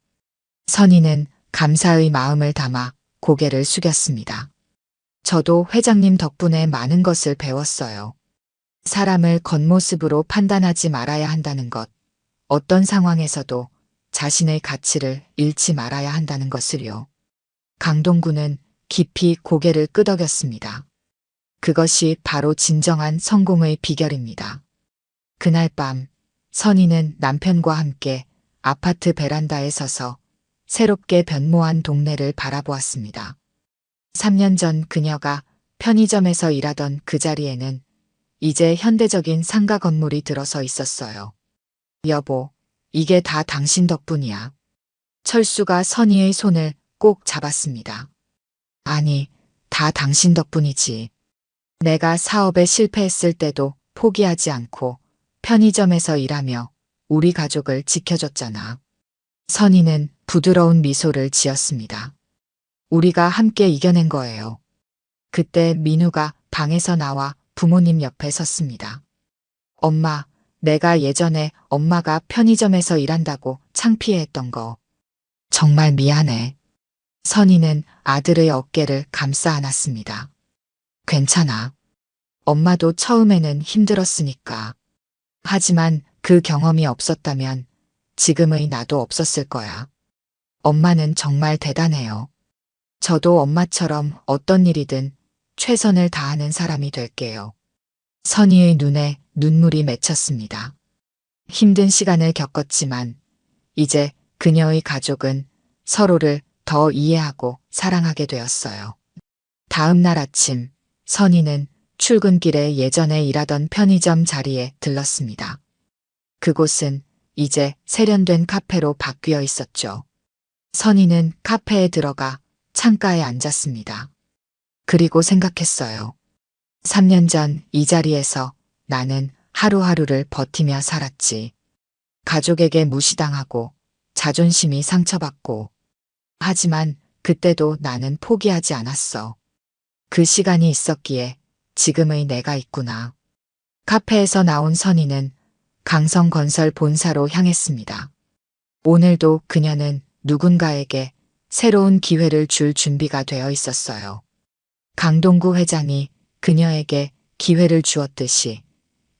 선희는 감사의 마음을 담아 고개를 숙였습니다. 저도 회장님 덕분에 많은 것을 배웠어요. 사람을 겉모습으로 판단하지 말아야 한다는 것, 어떤 상황에서도 자신의 가치를 잃지 말아야 한다는 것을요. 강동구는 깊이 고개를 끄덕였습니다. 그것이 바로 진정한 성공의 비결입니다. 그날 밤 선희는 남편과 함께 아파트 베란다에 서서 새롭게 변모한 동네를 바라보았습니다. 3년 전 그녀가 편의점에서 일하던 그 자리에는 이제 현대적인 상가 건물이 들어서 있었어요. 여보, 이게 다 당신 덕분이야. 철수가 선희의 손을 꼭 잡았습니다. 아니, 다 당신 덕분이지. 내가 사업에 실패했을 때도 포기하지 않고 편의점에서 일하며 우리 가족을 지켜줬잖아. 선희는 부드러운 미소를 지었습니다. 우리가 함께 이겨낸 거예요. 그때 민우가 방에서 나와 부모님 옆에 섰습니다. 엄마, 내가 예전에 엄마가 편의점에서 일한다고 창피해했던 거. 정말 미안해. 선희는 아들의 어깨를 감싸 안았습니다. 괜찮아. 엄마도 처음에는 힘들었으니까. 하지만 그 경험이 없었다면 지금의 나도 없었을 거야. 엄마는 정말 대단해요. 저도 엄마처럼 어떤 일이든 최선을 다하는 사람이 될게요. 선희의 눈에 눈물이 맺혔습니다. 힘든 시간을 겪었지만 이제 그녀의 가족은 서로를 더 이해하고 사랑하게 되었어요. 다음 날 아침 선희는 출근길에 예전에 일하던 편의점 자리에 들렀습니다. 그곳은 이제 세련된 카페로 바뀌어 있었죠. 선희는 카페에 들어가 창가에 앉았습니다. 그리고 생각했어요. 3년 전 이 자리에서 나는 하루하루를 버티며 살았지. 가족에게 무시당하고 자존심이 상처받고. 하지만 그때도 나는 포기하지 않았어. 그 시간이 있었기에 지금의 내가 있구나. 카페에서 나온 선희는 강성건설 본사로 향했습니다. 오늘도 그녀는 누군가에게 새로운 기회를 줄 준비가 되어 있었어요. 강동구 회장이 그녀에게 기회를 주었듯이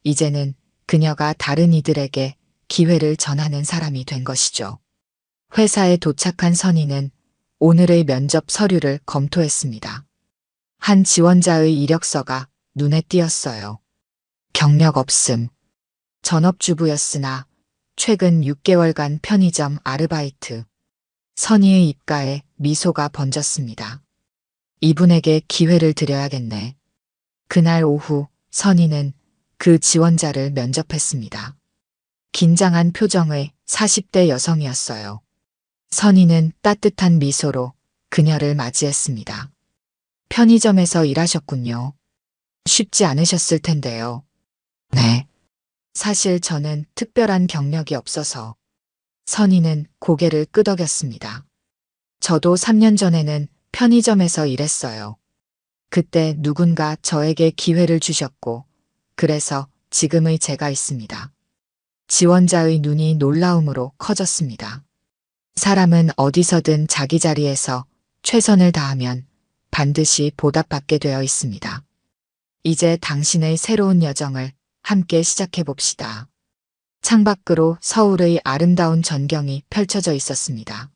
이제는 그녀가 다른 이들에게 기회를 전하는 사람이 된 것이죠. 회사에 도착한 선희는 오늘의 면접 서류를 검토했습니다. 한 지원자의 이력서가 눈에 띄었어요. 경력 없음. 전업주부였으나 최근 6개월간 편의점 아르바이트. 선희의 입가에 미소가 번졌습니다. 이분에게 기회를 드려야겠네. 그날 오후 선희는 그 지원자를 면접했습니다. 긴장한 표정의 40대 여성이었어요. 선희는 따뜻한 미소로 그녀를 맞이했습니다. 편의점에서 일하셨군요. 쉽지 않으셨을 텐데요. 네. 사실 저는 특별한 경력이 없어서. 선희는 고개를 끄덕였습니다. 저도 3년 전에는 편의점에서 일했어요. 그때 누군가 저에게 기회를 주셨고, 그래서 지금의 제가 있습니다. 지원자의 눈이 놀라움으로 커졌습니다. 사람은 어디서든 자기 자리에서 최선을 다하면 반드시 보답받게 되어 있습니다. 이제 당신의 새로운 여정을 함께 시작해 봅시다. 창밖으로 서울의 아름다운 전경이 펼쳐져 있었습니다.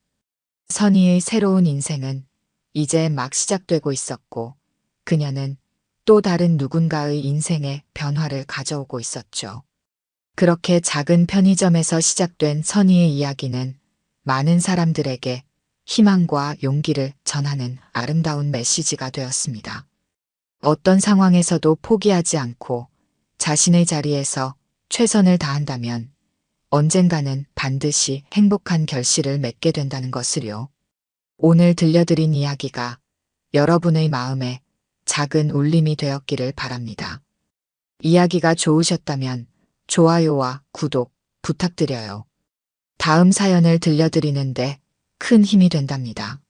선희의 새로운 인생은 이제 막 시작되고 있었고, 그녀는 또 다른 누군가의 인생에 변화를 가져오고 있었죠. 그렇게 작은 편의점에서 시작된 선희의 이야기는 많은 사람들에게 희망과 용기를 전하는 아름다운 메시지가 되었습니다. 어떤 상황에서도 포기하지 않고 자신의 자리에서 최선을 다한다면 언젠가는 반드시 행복한 결실을 맺게 된다는 것을요. 오늘 들려드린 이야기가 여러분의 마음에 작은 울림이 되었기를 바랍니다. 이야기가 좋으셨다면 좋아요와 구독 부탁드려요. 다음 사연을 들려드리는데 큰 힘이 된답니다.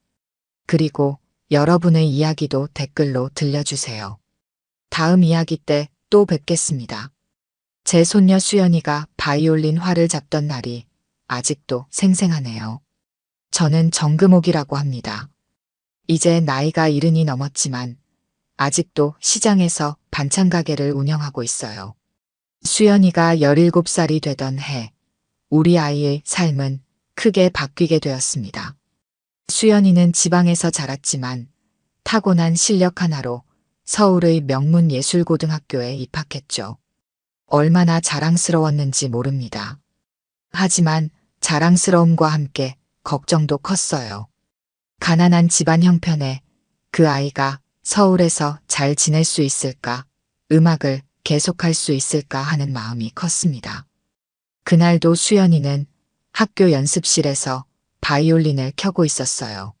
그리고 여러분의 이야기도 댓글로 들려주세요. 다음 이야기 때 또 뵙겠습니다. 제 손녀 수연이가 바이올린 활을 잡던 날이 아직도 생생하네요. 저는 정금옥이라고 합니다. 이제 나이가 70이 넘었지만 아직도 시장에서 반찬 가게를 운영하고 있어요. 수연이가 17살이 되던 해, 우리 아이의 삶은 크게 바뀌게 되었습니다. 수연이는 지방에서 자랐지만 타고난 실력 하나로 서울의 명문 예술고등학교에 입학했죠. 얼마나 자랑스러웠는지 모릅니다. 하지만 자랑스러움과 함께 걱정도 컸어요. 가난한 집안 형편에 그 아이가 서울에서 잘 지낼 수 있을까, 음악을 계속할 수 있을까 하는 마음이 컸습니다. 그날도 수연이는 학교 연습실에서 바이올린을 켜고 있었어요.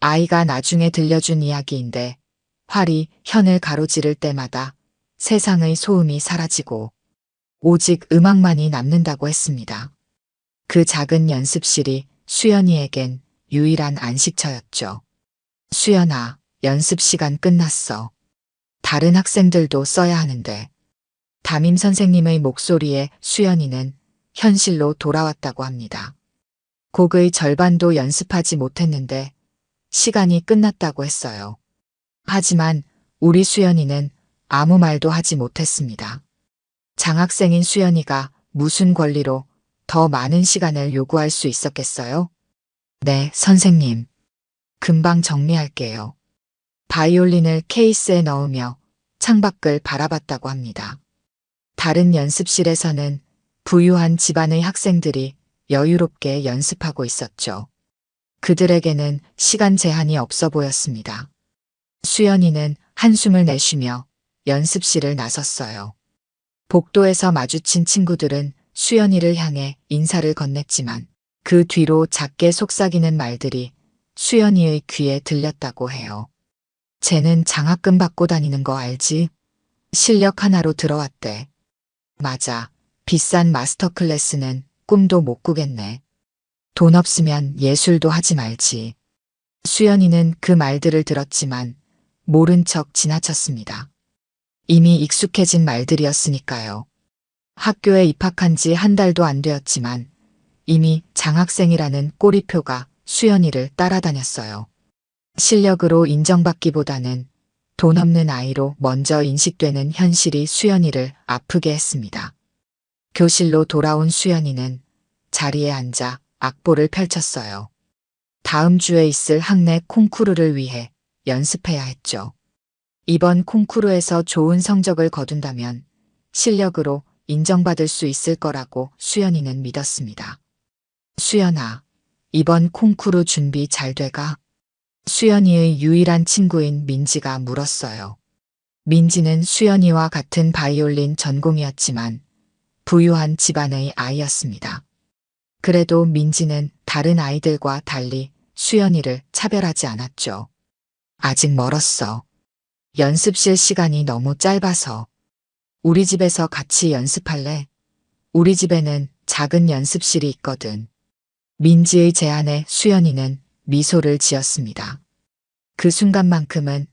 아이가 나중에 들려준 이야기인데 활이 현을 가로지를 때마다 세상의 소음이 사라지고 오직 음악만이 남는다고 했습니다. 그 작은 연습실이 수연이에겐 유일한 안식처였죠. 수연아, 연습 시간 끝났어. 다른 학생들도 써야 하는데. 담임 선생님의 목소리에 수연이는 현실로 돌아왔다고 합니다. 곡의 절반도 연습하지 못했는데 시간이 끝났다고 했어요. 하지만 우리 수연이는 아무 말도 하지 못했습니다. 장학생인 수연이가 무슨 권리로 더 많은 시간을 요구할 수 있었겠어요? 네, 선생님. 금방 정리할게요. 바이올린을 케이스에 넣으며 창밖을 바라봤다고 합니다. 다른 연습실에서는 부유한 집안의 학생들이 여유롭게 연습하고 있었죠. 그들에게는 시간 제한이 없어 보였습니다. 수연이는 한숨을 내쉬며 연습실을 나섰어요. 복도에서 마주친 친구들은 수연이를 향해 인사를 건넸지만 그 뒤로 작게 속삭이는 말들이 수연이의 귀에 들렸다고 해요. 쟤는 장학금 받고 다니는 거 알지? 실력 하나로 들어왔대. 맞아. 비싼 마스터 클래스는 꿈도 못 꾸겠네. 돈 없으면 예술도 하지 말지. 수연이는 그 말들을 들었지만 모른 척 지나쳤습니다. 이미 익숙해진 말들이었으니까요. 학교에 입학한 지 한 달도 안 되었지만 이미 장학생이라는 꼬리표가 수연이를 따라다녔어요. 실력으로 인정받기보다는 돈 없는 아이로 먼저 인식되는 현실이 수연이를 아프게 했습니다. 교실로 돌아온 수연이는 자리에 앉아 악보를 펼쳤어요. 다음 주에 있을 학내 콩쿠르를 위해 연습해야 했죠. 이번 콩쿠르에서 좋은 성적을 거둔다면 실력으로 인정받을 수 있을 거라고 수연이는 믿었습니다. 수연아, 이번 콩쿠르 준비 잘 돼가? 수연이의 유일한 친구인 민지가 물었어요. 민지는 수연이와 같은 바이올린 전공이었지만 부유한 집안의 아이였습니다. 그래도 민지는 다른 아이들과 달리 수연이를 차별하지 않았죠. 아직 멀었어. 연습실 시간이 너무 짧아서. 우리 집에서 같이 연습할래? 우리 집에는 작은 연습실이 있거든. 민지의 제안에 수연이는 미소를 지었습니다. 그 순간만큼은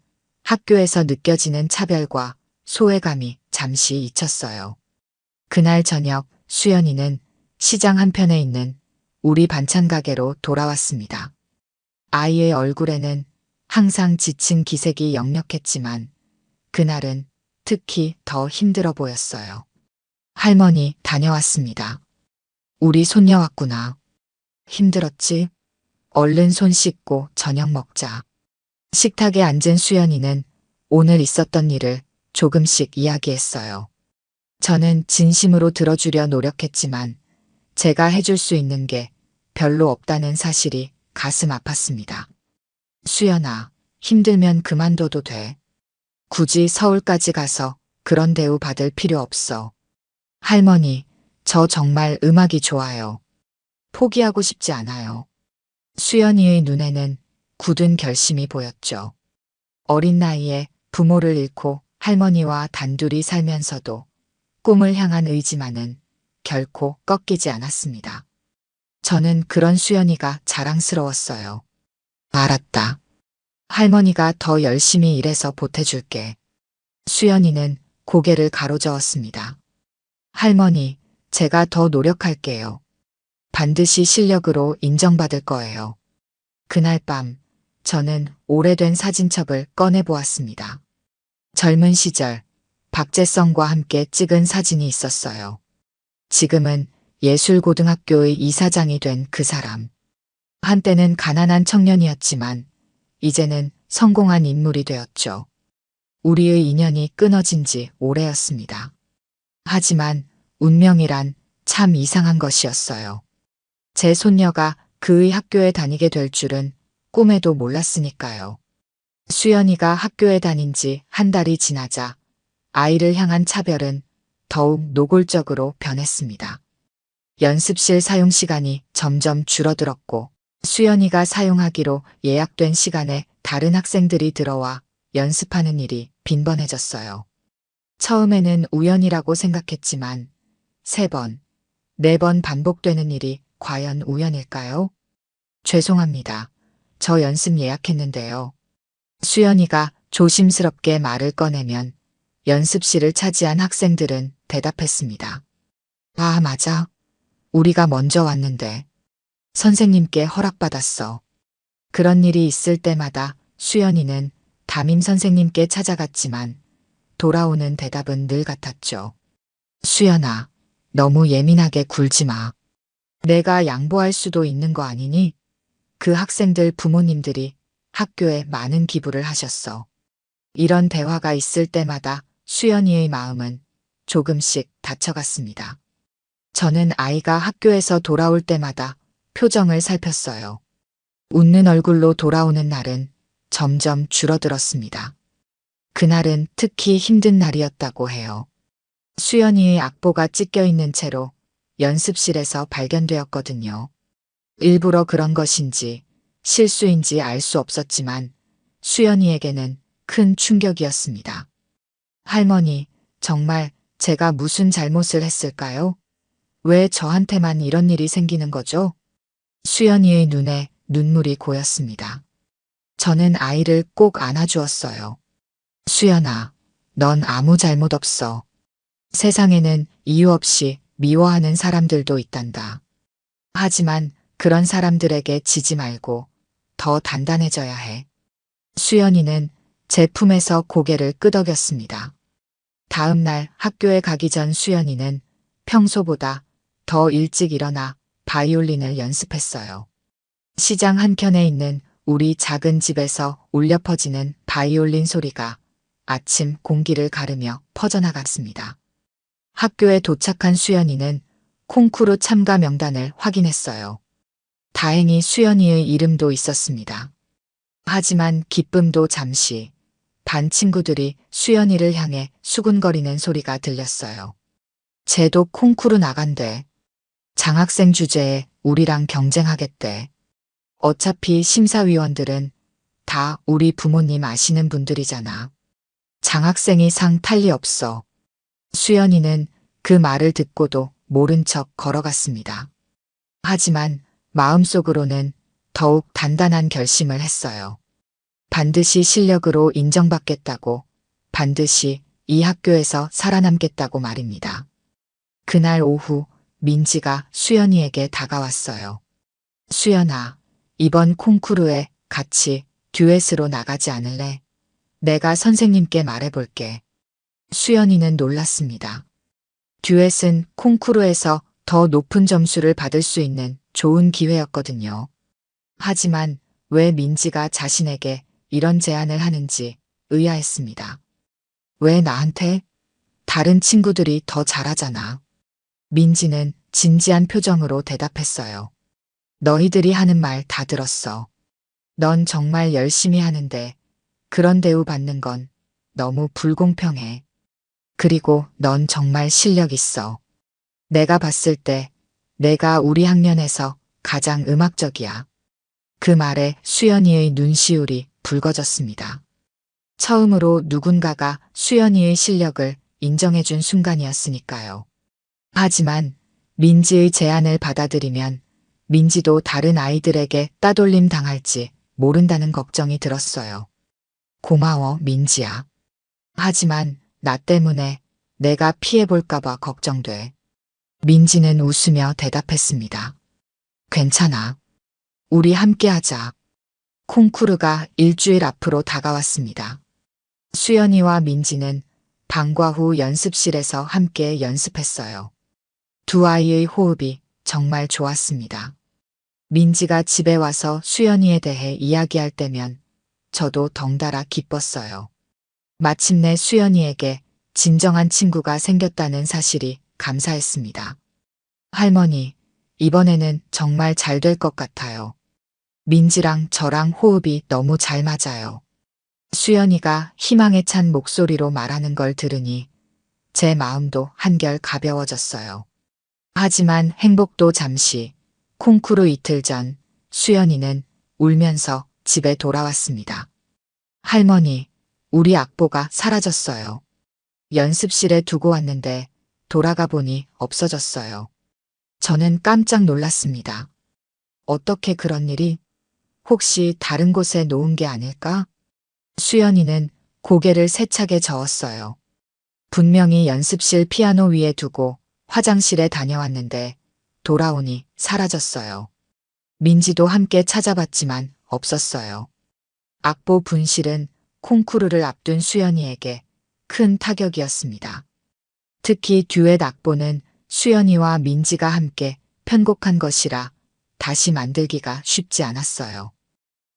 학교에서 느껴지는 차별과 소외감이 잠시 잊혔어요. 그날 저녁 수연이는 시장 한편에 있는 우리 반찬 가게로 돌아왔습니다. 아이의 얼굴에는 항상 지친 기색이 역력했지만 그날은 특히 더 힘들어 보였어요. 할머니 다녀왔습니다. 우리 손녀 왔구나. 힘들었지? 얼른 손 씻고 저녁 먹자. 식탁에 앉은 수연이는 오늘 있었던 일을 조금씩 이야기했어요. 저는 진심으로 들어주려 노력했지만 제가 해줄 수 있는 게 별로 없다는 사실이 가슴 아팠습니다. 수연아, 힘들면 그만둬도 돼. 굳이 서울까지 가서 그런 대우 받을 필요 없어. 할머니, 저 정말 음악이 좋아요. 포기하고 싶지 않아요. 수연이의 눈에는 굳은 결심이 보였죠. 어린 나이에 부모를 잃고 할머니와 단둘이 살면서도 꿈을 향한 의지만은 결코 꺾이지 않았습니다. 저는 그런 수연이가 자랑스러웠어요. 알았다. 할머니가 더 열심히 일해서 보태줄게. 수연이는 고개를 가로저었습니다. 할머니, 제가 더 노력할게요. 반드시 실력으로 인정받을 거예요. 그날 밤 저는 오래된 사진첩을 꺼내보았습니다. 젊은 시절 박재성과 함께 찍은 사진이 있었어요. 지금은 예술고등학교의 이사장이 된 그 사람. 한때는 가난한 청년이었지만 이제는 성공한 인물이 되었죠. 우리의 인연이 끊어진 지 오래였습니다. 하지만 운명이란 참 이상한 것이었어요. 제 손녀가 그의 학교에 다니게 될 줄은 꿈에도 몰랐으니까요. 수연이가 학교에 다닌 지 한 달이 지나자 아이를 향한 차별은 더욱 노골적으로 변했습니다. 연습실 사용 시간이 점점 줄어들었고 수연이가 사용하기로 예약된 시간에 다른 학생들이 들어와 연습하는 일이 빈번해졌어요. 처음에는 우연이라고 생각했지만 3번, 4번 반복되는 일이 과연 우연일까요? 죄송합니다. 저 연습 예약했는데요. 수연이가 조심스럽게 말을 꺼내면 연습실을 차지한 학생들은 대답했습니다. 아, 맞아. 우리가 먼저 왔는데. 선생님께 허락받았어. 그런 일이 있을 때마다 수연이는 담임 선생님께 찾아갔지만 돌아오는 대답은 늘 같았죠. 수연아, 너무 예민하게 굴지 마. 내가 양보할 수도 있는 거 아니니? 그 학생들 부모님들이 학교에 많은 기부를 하셨어. 이런 대화가 있을 때마다 수연이의 마음은 조금씩 다쳐갔습니다. 저는 아이가 학교에서 돌아올 때마다 표정을 살폈어요. 웃는 얼굴로 돌아오는 날은 점점 줄어들었습니다. 그날은 특히 힘든 날이었다고 해요. 수연이의 악보가 찢겨 있는 채로 연습실에서 발견되었거든요. 일부러 그런 것인지 실수인지 알 수 없었지만 수연이에게는 큰 충격이었습니다. 할머니, 정말 제가 무슨 잘못을 했을까요? 왜 저한테만 이런 일이 생기는 거죠? 수연이의 눈에 눈물이 고였습니다. 저는 아이를 꼭 안아주었어요. 수연아, 넌 아무 잘못 없어. 세상에는 이유 없이 미워하는 사람들도 있단다. 하지만 그런 사람들에게 지지 말고 더 단단해져야 해. 수연이는 제 품에서 고개를 끄덕였습니다. 다음 날 학교에 가기 전 수연이는 평소보다 더 일찍 일어나 바이올린을 연습했어요. 시장 한켠에 있는 우리 작은 집에서 울려 퍼지는 바이올린 소리가 아침 공기를 가르며 퍼져나갔습니다. 학교에 도착한 수연이는 콩쿠르 참가 명단을 확인했어요. 다행히 수연이의 이름도 있었습니다. 하지만 기쁨도 잠시. 반 친구들이 수연이를 향해 수군거리는 소리가 들렸어요. 쟤도 콩쿠르 나간대. 장학생 주제에 우리랑 경쟁하겠대. 어차피 심사위원들은 다 우리 부모님 아시는 분들이잖아. 장학생이 상 탈리 없어. 수연이는 그 말을 듣고도 모른 척 걸어갔습니다. 하지만 마음속으로는 더욱 단단한 결심을 했어요. 반드시 실력으로 인정받겠다고, 반드시 이 학교에서 살아남겠다고 말입니다. 그날 오후 민지가 수연이에게 다가왔어요. 수연아, 이번 콩쿠르에 같이 듀엣으로 나가지 않을래? 내가 선생님께 말해볼게. 수연이는 놀랐습니다. 듀엣은 콩쿠르에서 더 높은 점수를 받을 수 있는 좋은 기회였거든요. 하지만 왜 민지가 자신에게 이런 제안을 하는지 의아했습니다. 왜 나한테? 다른 친구들이 더 잘하잖아. 민지는 진지한 표정으로 대답했어요. 너희들이 하는 말 다 들었어. 넌 정말 열심히 하는데 그런 대우 받는 건 너무 불공평해. 그리고 넌 정말 실력 있어. 내가 봤을 때 내가 우리 학년에서 가장 음악적이야. 그 말에 수연이의 눈시울이 붉어졌습니다. 처음으로 누군가가 수연이의 실력을 인정해준 순간이었으니까요. 하지만 민지의 제안을 받아들이면 민지도 다른 아이들에게 따돌림 당할지 모른다는 걱정이 들었어요. 고마워, 민지야. 하지만 나 때문에 내가 피해볼까봐 걱정돼. 민지는 웃으며 대답했습니다. 괜찮아. 우리 함께하자. 콩쿠르가 일주일 앞으로 다가왔습니다. 수연이와 민지는 방과 후 연습실에서 함께 연습했어요. 두 아이의 호흡이 정말 좋았습니다. 민지가 집에 와서 수연이에 대해 이야기할 때면 저도 덩달아 기뻤어요. 마침내 수연이에게 진정한 친구가 생겼다는 사실이 감사했습니다. 할머니, 이번에는 정말 잘 될 것 같아요. 민지랑 저랑 호흡이 너무 잘 맞아요. 수연이가 희망에 찬 목소리로 말하는 걸 들으니 제 마음도 한결 가벼워졌어요. 하지만 행복도 잠시, 콩쿠르 이틀 전 수연이는 울면서 집에 돌아왔습니다. 할머니, 우리 악보가 사라졌어요. 연습실에 두고 왔는데 돌아가 보니 없어졌어요. 저는 깜짝 놀랐습니다. 어떻게 그런 일이? 혹시 다른 곳에 놓은 게 아닐까? 수연이는 고개를 세차게 저었어요. 분명히 연습실 피아노 위에 두고 화장실에 다녀왔는데 돌아오니 사라졌어요. 민지도 함께 찾아봤지만 없었어요. 악보 분실은 콩쿠르를 앞둔 수연이에게 큰 타격이었습니다. 특히 듀엣 악보는 수연이와 민지가 함께 편곡한 것이라 다시 만들기가 쉽지 않았어요.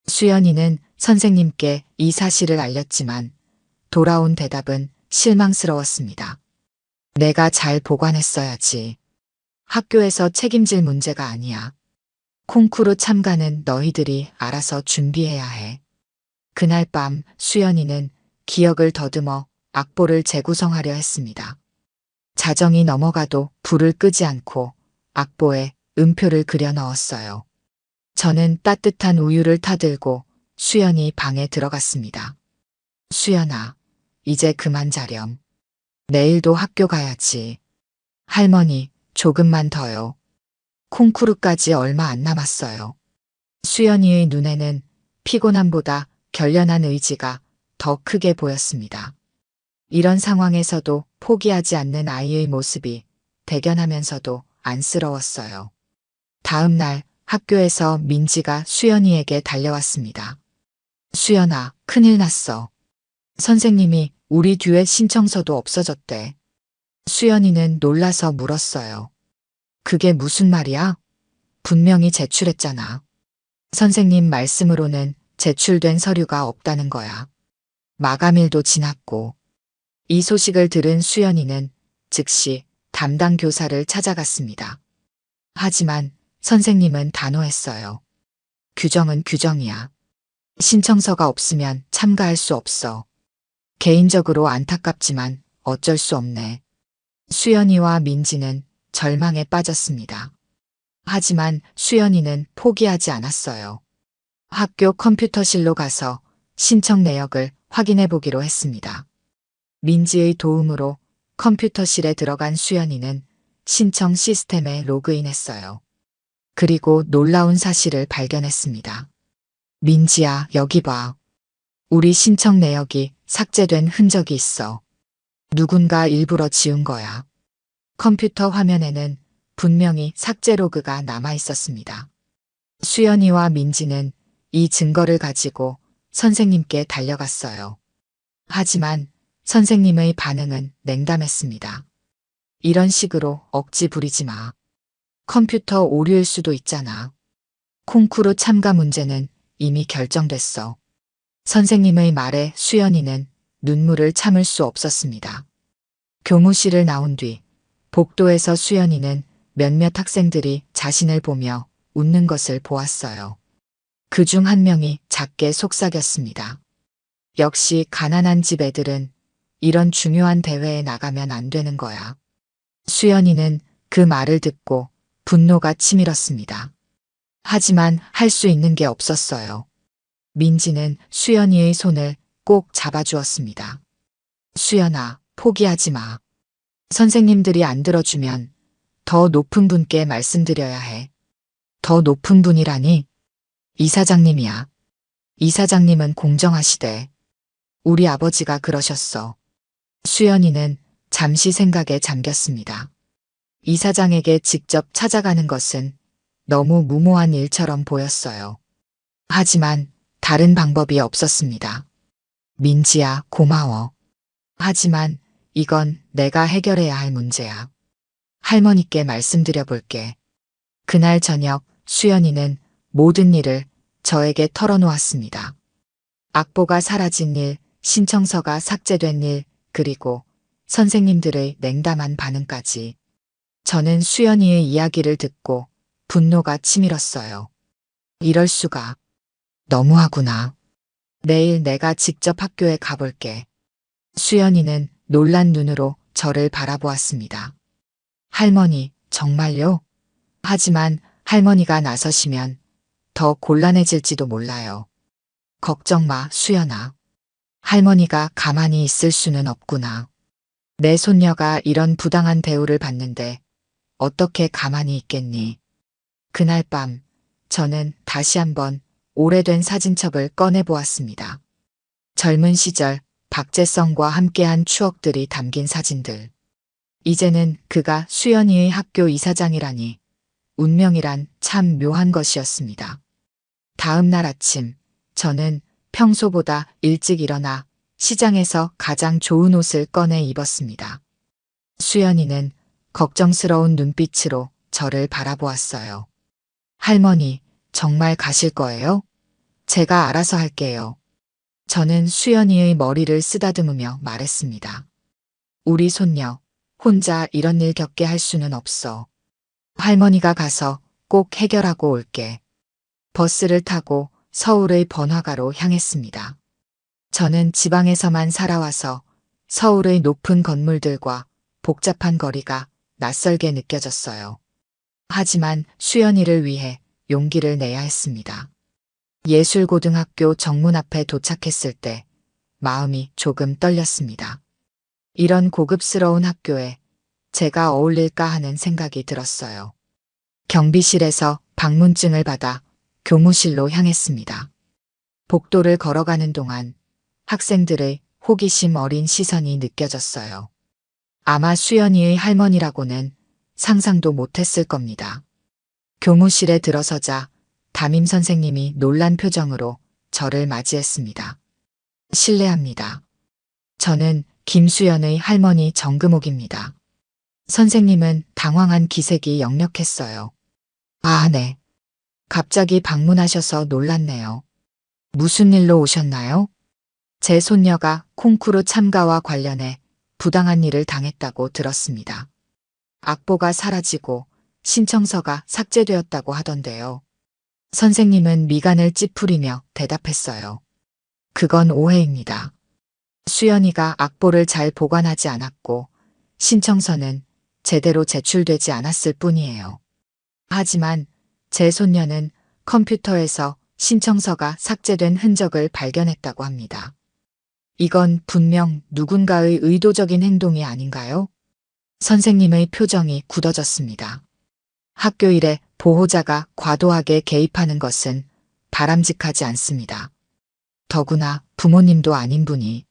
수연이는 선생님께 이 사실을 알렸지만 돌아온 대답은 실망스러웠습니다. 내가 잘 보관했어야지. 학교에서 책임질 문제가 아니야. 콩쿠르 참가는 너희들이 알아서 준비해야 해. 그날 밤 수연이는 기억을 더듬어 악보를 재구성하려 했습니다. 자정이 넘어가도 불을 끄지 않고 악보에 음표를 그려 넣었어요. 저는 따뜻한 우유를 타들고 수연이 방에 들어갔습니다. 수연아, 이제 그만 자렴. 내일도 학교 가야지. 할머니, 조금만 더요. 콩쿠르까지 얼마 안 남았어요. 수연이의 눈에는 피곤함보다 결연한 의지가 더 크게 보였습니다. 이런 상황에서도 포기하지 않는 아이의 모습이 대견하면서도 안쓰러웠어요. 다음 날 학교에서 민지가 수연이에게 달려왔습니다. 수연아, 큰일 났어. 선생님이 우리 듀엣 신청서도 없어졌대. 수연이는 놀라서 물었어요. 그게 무슨 말이야? 분명히 제출했잖아. 선생님 말씀으로는 제출된 서류가 없다는 거야. 마감일도 지났고. 이 소식을 들은 수연이는 즉시 담당 교사를 찾아갔습니다. 하지만 선생님은 단호했어요. 규정은 규정이야. 신청서가 없으면 참가할 수 없어. 개인적으로 안타깝지만 어쩔 수 없네. 수연이와 민지는 절망에 빠졌습니다. 하지만 수연이는 포기하지 않았어요. 학교 컴퓨터실로 가서 신청 내역을 확인해 보기로 했습니다. 민지의 도움으로 컴퓨터실에 들어간 수연이는 신청 시스템에 로그인했어요. 그리고 놀라운 사실을 발견했습니다. 민지야, 여기 봐. 우리 신청 내역이 삭제된 흔적이 있어. 누군가 일부러 지운 거야. 컴퓨터 화면에는 분명히 삭제 로그가 남아 있었습니다. 수연이와 민지는 이 증거를 가지고 선생님께 달려갔어요. 하지만 선생님의 반응은 냉담했습니다. 이런 식으로 억지 부리지 마. 컴퓨터 오류일 수도 있잖아. 콩쿠르 참가 문제는 이미 결정됐어. 선생님의 말에 수연이는 눈물을 참을 수 없었습니다. 교무실을 나온 뒤 복도에서 수연이는 몇몇 학생들이 자신을 보며 웃는 것을 보았어요. 그중 한 명이 작게 속삭였습니다. 역시 가난한 집 애들은 이런 중요한 대회에 나가면 안 되는 거야. 수연이는 그 말을 듣고 분노가 치밀었습니다. 하지만 할 수 있는 게 없었어요. 민지는 수연이의 손을 꼭 잡아주었습니다. 수연아, 포기하지 마. 선생님들이 안 들어주면 더 높은 분께 말씀드려야 해. 더 높은 분이라니? 이사장님이야. 이사장님은 공정하시대. 우리 아버지가 그러셨어. 수연이는 잠시 생각에 잠겼습니다. 이사장에게 직접 찾아가는 것은 너무 무모한 일처럼 보였어요. 하지만 다른 방법이 없었습니다. 민지야, 고마워. 하지만 이건 내가 해결해야 할 문제야. 할머니께 말씀드려 볼게. 그날 저녁 수연이는 모든 일을 저에게 털어놓았습니다. 악보가 사라진 일, 신청서가 삭제된 일, 그리고 선생님들의 냉담한 반응까지. 저는 수연이의 이야기를 듣고 분노가 치밀었어요. 이럴 수가. 너무하구나. 내일 내가 직접 학교에 가볼게. 수연이는 놀란 눈으로 저를 바라보았습니다. 할머니, 정말요? 하지만 할머니가 나서시면 더 곤란해질지도 몰라요. 걱정 마, 수연아. 할머니가 가만히 있을 수는 없구나. 내 손녀가 이런 부당한 대우를 받는데 어떻게 가만히 있겠니? 그날 밤 저는 다시 한번 오래된 사진첩을 꺼내보았습니다. 젊은 시절 박재성과 함께한 추억들이 담긴 사진들. 이제는 그가 수연이의 학교 이사장이라니 운명이란 참 묘한 것이었습니다. 다음 날 아침 저는 평소보다 일찍 일어나 시장에서 가장 좋은 옷을 꺼내 입었습니다. 수연이는 걱정스러운 눈빛으로 저를 바라보았어요. 할머니, 정말 가실 거예요? 제가 알아서 할게요. 저는 수연이의 머리를 쓰다듬으며 말했습니다. 우리 손녀, 혼자 이런 일 겪게 할 수는 없어. 할머니가 가서 꼭 해결하고 올게. 버스를 타고 서울의 번화가로 향했습니다. 저는 지방에서만 살아와서 서울의 높은 건물들과 복잡한 거리가 낯설게 느껴졌어요. 하지만 수연이를 위해 용기를 내야 했습니다. 예술고등학교 정문 앞에 도착했을 때 마음이 조금 떨렸습니다. 이런 고급스러운 학교에 제가 어울릴까 하는 생각이 들었어요. 경비실에서 방문증을 받아 교무실로 향했습니다. 복도를 걸어가는 동안 학생들의 호기심 어린 시선이 느껴졌어요. 아마 수연이의 할머니라고는 상상도 못했을 겁니다. 교무실에 들어서자 담임 선생님이 놀란 표정으로 저를 맞이했습니다. 실례합니다. 저는 김수연의 할머니 정금옥입니다. 선생님은 당황한 기색이 역력했어요. 아, 네. 갑자기 방문하셔서 놀랐네요. 무슨 일로 오셨나요? 제 손녀가 콩쿠르 참가와 관련해 부당한 일을 당했다고 들었습니다. 악보가 사라지고 신청서가 삭제되었다고 하던데요. 선생님은 미간을 찌푸리며 대답했어요. 그건 오해입니다. 수연이가 악보를 잘 보관하지 않았고 신청서는 제대로 제출되지 않았을 뿐이에요. 하지만 제 손녀는 컴퓨터에서 신청서가 삭제된 흔적을 발견했다고 합니다. 이건 분명 누군가의 의도적인 행동이 아닌가요? 선생님의 표정이 굳어졌습니다. 학교 일에 보호자가 과도하게 개입하는 것은 바람직하지 않습니다. 더구나 부모님도 아닌 분이.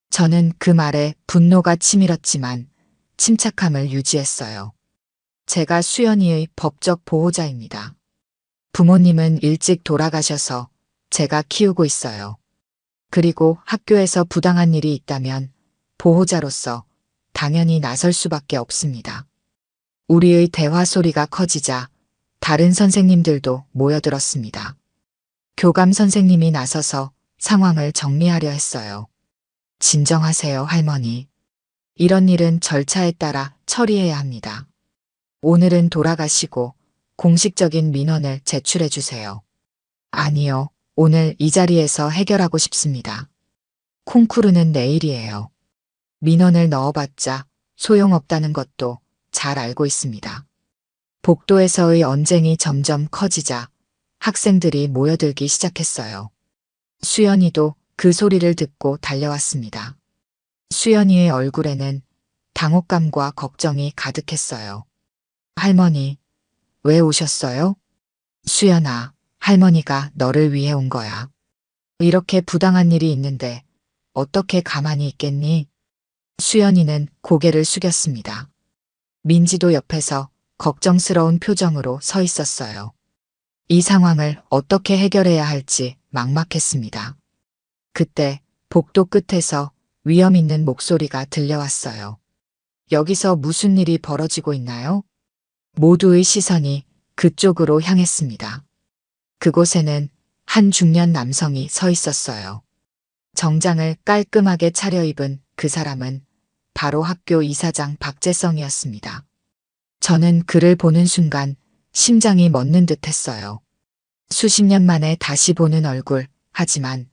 저는 그 말에 분노가 치밀었지만 침착함을 유지했어요. 제가 수연이의 법적 보호자입니다. 부모님은 일찍 돌아가셔서 제가 키우고 있어요. 그리고 학교에서 부당한 일이 있다면 보호자로서 당연히 나설 수밖에 없습니다. 우리의 대화 소리가 커지자 다른 선생님들도 모여들었습니다. 교감 선생님이 나서서 상황을 정리하려 했어요. 진정하세요, 할머니. 이런 일은 절차에 따라 처리해야 합니다. 오늘은 돌아가시고 공식적인 민원을 제출해 주세요. 아니요, 오늘 이 자리에서 해결하고 싶습니다. 콩쿠르는 내일이에요. 민원을 넣어봤자 소용없다는 것도 잘 알고 있습니다. 복도에서의 언쟁이 점점 커지자 학생들이 모여들기 시작했어요. 수연이도 그 소리를 듣고 달려왔습니다. 수연이의 얼굴에는 당혹감과 걱정이 가득했어요. 할머니, 왜 오셨어요? 수연아, 할머니가 너를 위해 온 거야. 이렇게 부당한 일이 있는데 어떻게 가만히 있겠니? 수연이는 고개를 숙였습니다. 민지도 옆에서 걱정스러운 표정으로 서 있었어요. 이 상황을 어떻게 해결해야 할지 막막했습니다. 그때 복도 끝에서 위험 있는 목소리가 들려왔어요. 여기서 무슨 일이 벌어지고 있나요? 모두의 시선이 그쪽으로 향했습니다. 그곳에는 한 중년 남성이 서 있었어요. 정장을 깔끔하게 차려입은 그 사람은 바로 학교 이사장 박재성이었습니다. 저는 그를 보는 순간 심장이 멎는 듯 했어요. 수십 년 만에 다시 보는 얼굴, 하지만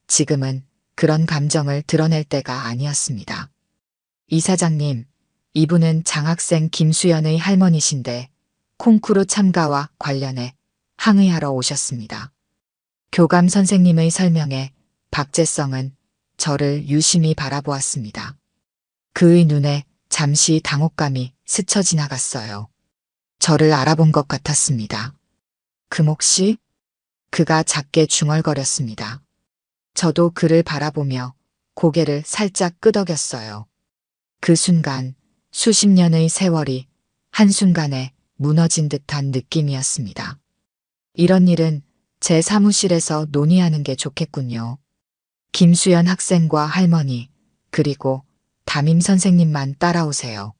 지금은 그런 감정을 드러낼 때가 아니었습니다. 이사장님, 이분은 장학생 김수연의 할머니신데 콩쿠르 참가와 관련해 항의하러 오셨습니다. 교감 선생님의 설명에 박재성은 저를 유심히 바라보았습니다. 그의 눈에 잠시 당혹감이 스쳐 지나갔어요. 저를 알아본 것 같았습니다. 금옥 씨? 그가 작게 중얼거렸습니다. 저도 그를 바라보며 고개를 살짝 끄덕였어요. 그 순간 수십 년의 세월이 한순간에 무너진 듯한 느낌이었습니다. 이런 일은 제 사무실에서 논의하는 게 좋겠군요. 김수연 학생과 할머니, 그리고 담임 선생님만 따라오세요.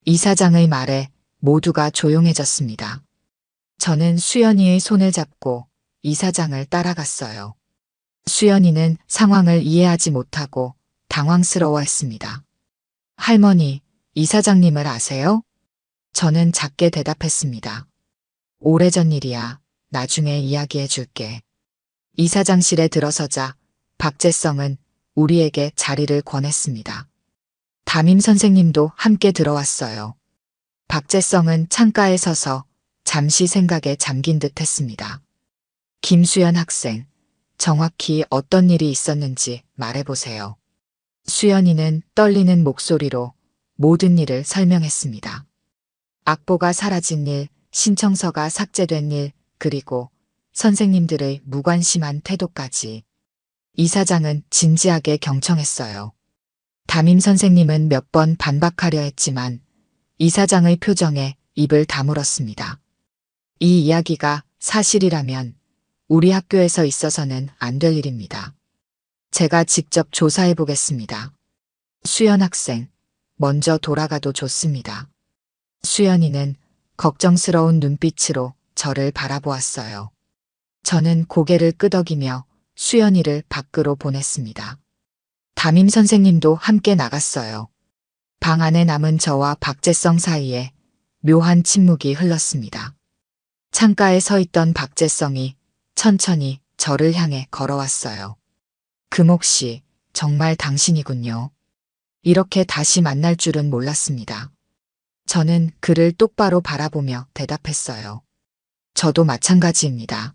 이사장의 말에 모두가 조용해졌습니다. 저는 수연이의 손을 잡고 이사장을 따라갔어요. 수연이는 상황을 이해하지 못하고 당황스러워했습니다. 할머니, 이사장님을 아세요? 저는 작게 대답했습니다. 오래전 일이야. 나중에 이야기해 줄게. 이사장실에 들어서자 박재성은 우리에게 자리를 권했습니다. 담임 선생님도 함께 들어왔어요. 박재성은 창가에 서서 잠시 생각에 잠긴 듯 했습니다. 김수연 학생, 정확히 어떤 일이 있었는지 말해보세요. 수연이는 떨리는 목소리로 모든 일을 설명했습니다. 악보가 사라진 일, 신청서가 삭제된 일, 그리고 선생님들의 무관심한 태도까지. 이사장은 진지하게 경청했어요. 담임 선생님은 몇 번 반박하려 했지만 이사장의 표정에 입을 다물었습니다. 이 이야기가 사실이라면 우리 학교에서 있어서는 안 될 일입니다. 제가 직접 조사해 보겠습니다. 수연 학생, 먼저 돌아가도 좋습니다. 수연이는 걱정스러운 눈빛으로 저를 바라보았어요. 저는 고개를 끄덕이며 수연이를 밖으로 보냈습니다. 담임 선생님도 함께 나갔어요. 방 안에 남은 저와 박재성 사이에 묘한 침묵이 흘렀습니다. 창가에 서 있던 박재성이 천천히 저를 향해 걸어왔어요. 금옥 씨, 정말 당신이군요. 이렇게 다시 만날 줄은 몰랐습니다. 저는 그를 똑바로 바라보며 대답했어요. 저도 마찬가지입니다.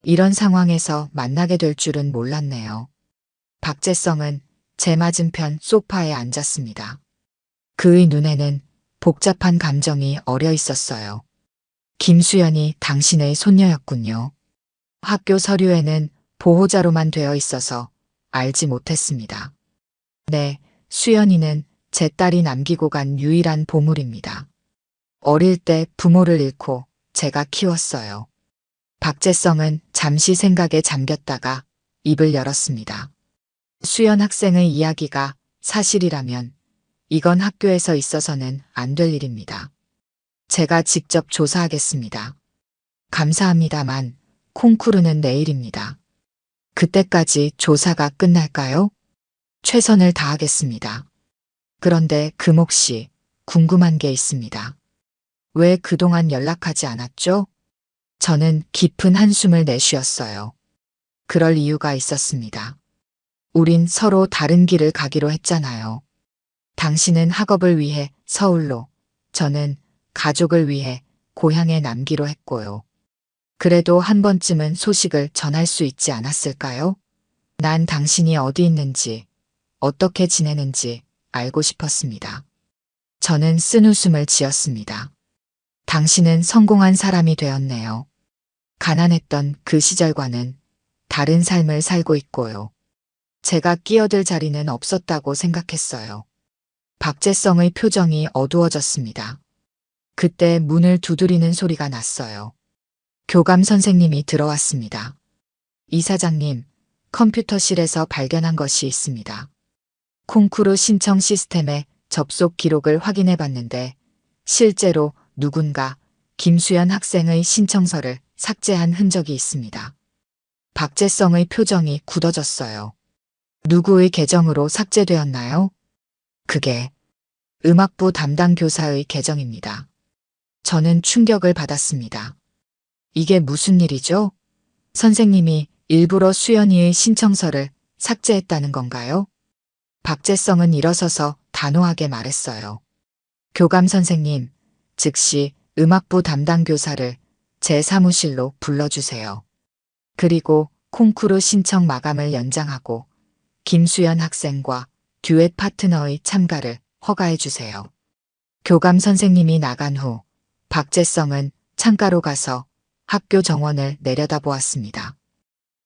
이런 상황에서 만나게 될 줄은 몰랐네요. 박재성은 제 맞은편 소파에 앉았습니다. 그의 눈에는 복잡한 감정이 어려 있었어요. 김수연이 당신의 손녀였군요. 학교 서류에는 보호자로만 되어 있어서 알지 못했습니다. 네, 수연이는 제 딸이 남기고 간 유일한 보물입니다. 어릴 때 부모를 잃고 제가 키웠어요. 박재성은 잠시 생각에 잠겼다가 입을 열었습니다. 수연 학생의 이야기가 사실이라면 이건 학교에서 있어서는 안 될 일입니다. 제가 직접 조사하겠습니다. 감사합니다만 콩쿠르는 내일입니다. 그때까지 조사가 끝날까요? 최선을 다하겠습니다. 그런데 금옥 씨, 궁금한 게 있습니다. 왜 그동안 연락하지 않았죠? 저는 깊은 한숨을 내쉬었어요. 그럴 이유가 있었습니다. 우린 서로 다른 길을 가기로 했잖아요. 당신은 학업을 위해 서울로, 저는 가족을 위해 고향에 남기로 했고요. 그래도 한 번쯤은 소식을 전할 수 있지 않았을까요? 난 당신이 어디 있는지, 어떻게 지내는지 알고 싶었습니다. 저는 쓴웃음을 지었습니다. 당신은 성공한 사람이 되었네요. 가난했던 그 시절과는 다른 삶을 살고 있고요. 제가 끼어들 자리는 없었다고 생각했어요. 박재성의 표정이 어두워졌습니다. 그때 문을 두드리는 소리가 났어요. 교감 선생님이 들어왔습니다. 이사장님, 컴퓨터실에서 발견한 것이 있습니다. 콩쿠르 신청 시스템의 접속 기록을 확인해 봤는데 실제로 누군가 김수연 학생의 신청서를 삭제한 흔적이 있습니다. 박재성의 표정이 굳어졌어요. 누구의 계정으로 삭제되었나요? 그게 음악부 담당 교사의 계정입니다. 저는 충격을 받았습니다. 이게 무슨 일이죠? 선생님이 일부러 수연이의 신청서를 삭제했다는 건가요? 박재성은 일어서서 단호하게 말했어요. 교감 선생님, 즉시 음악부 담당 교사를 제 사무실로 불러주세요. 그리고 콩쿠르 신청 마감을 연장하고 김수연 학생과 듀엣 파트너의 참가를 허가해 주세요. 교감 선생님이 나간 후 박재성은 창가로 가서 학교 정원을 내려다보았습니다.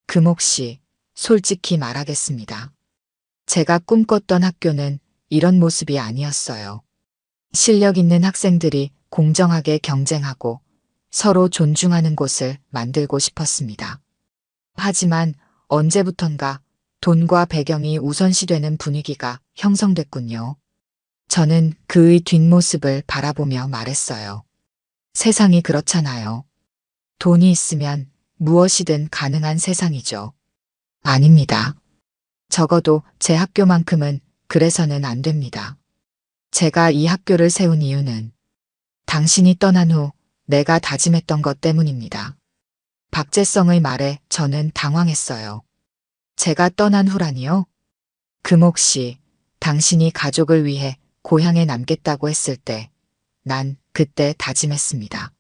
금옥 씨, 솔직히 말하겠습니다. 제가 꿈꿨던 학교는 이런 모습이 아니었어요. 실력 있는 학생들이 공정하게 경쟁하고 서로 존중하는 곳을 만들고 싶었습니다. 하지만 언제부턴가 돈과 배경이 우선시되는 분위기가 형성됐군요. 저는 그의 뒷모습을 바라보며 말했어요. 세상이 그렇잖아요. 돈이 있으면 무엇이든 가능한 세상이죠. 아닙니다. 적어도 제 학교만큼은 그래서는 안 됩니다. 제가 이 학교를 세운 이유는 당신이 떠난 후 내가 다짐했던 것 때문입니다. 박재성의 말에 저는 당황했어요. 제가 떠난 후라니요? 금옥 씨, 당신이 가족을 위해 고향에 남겠다고 했을 때 난 그때 다짐했습니다.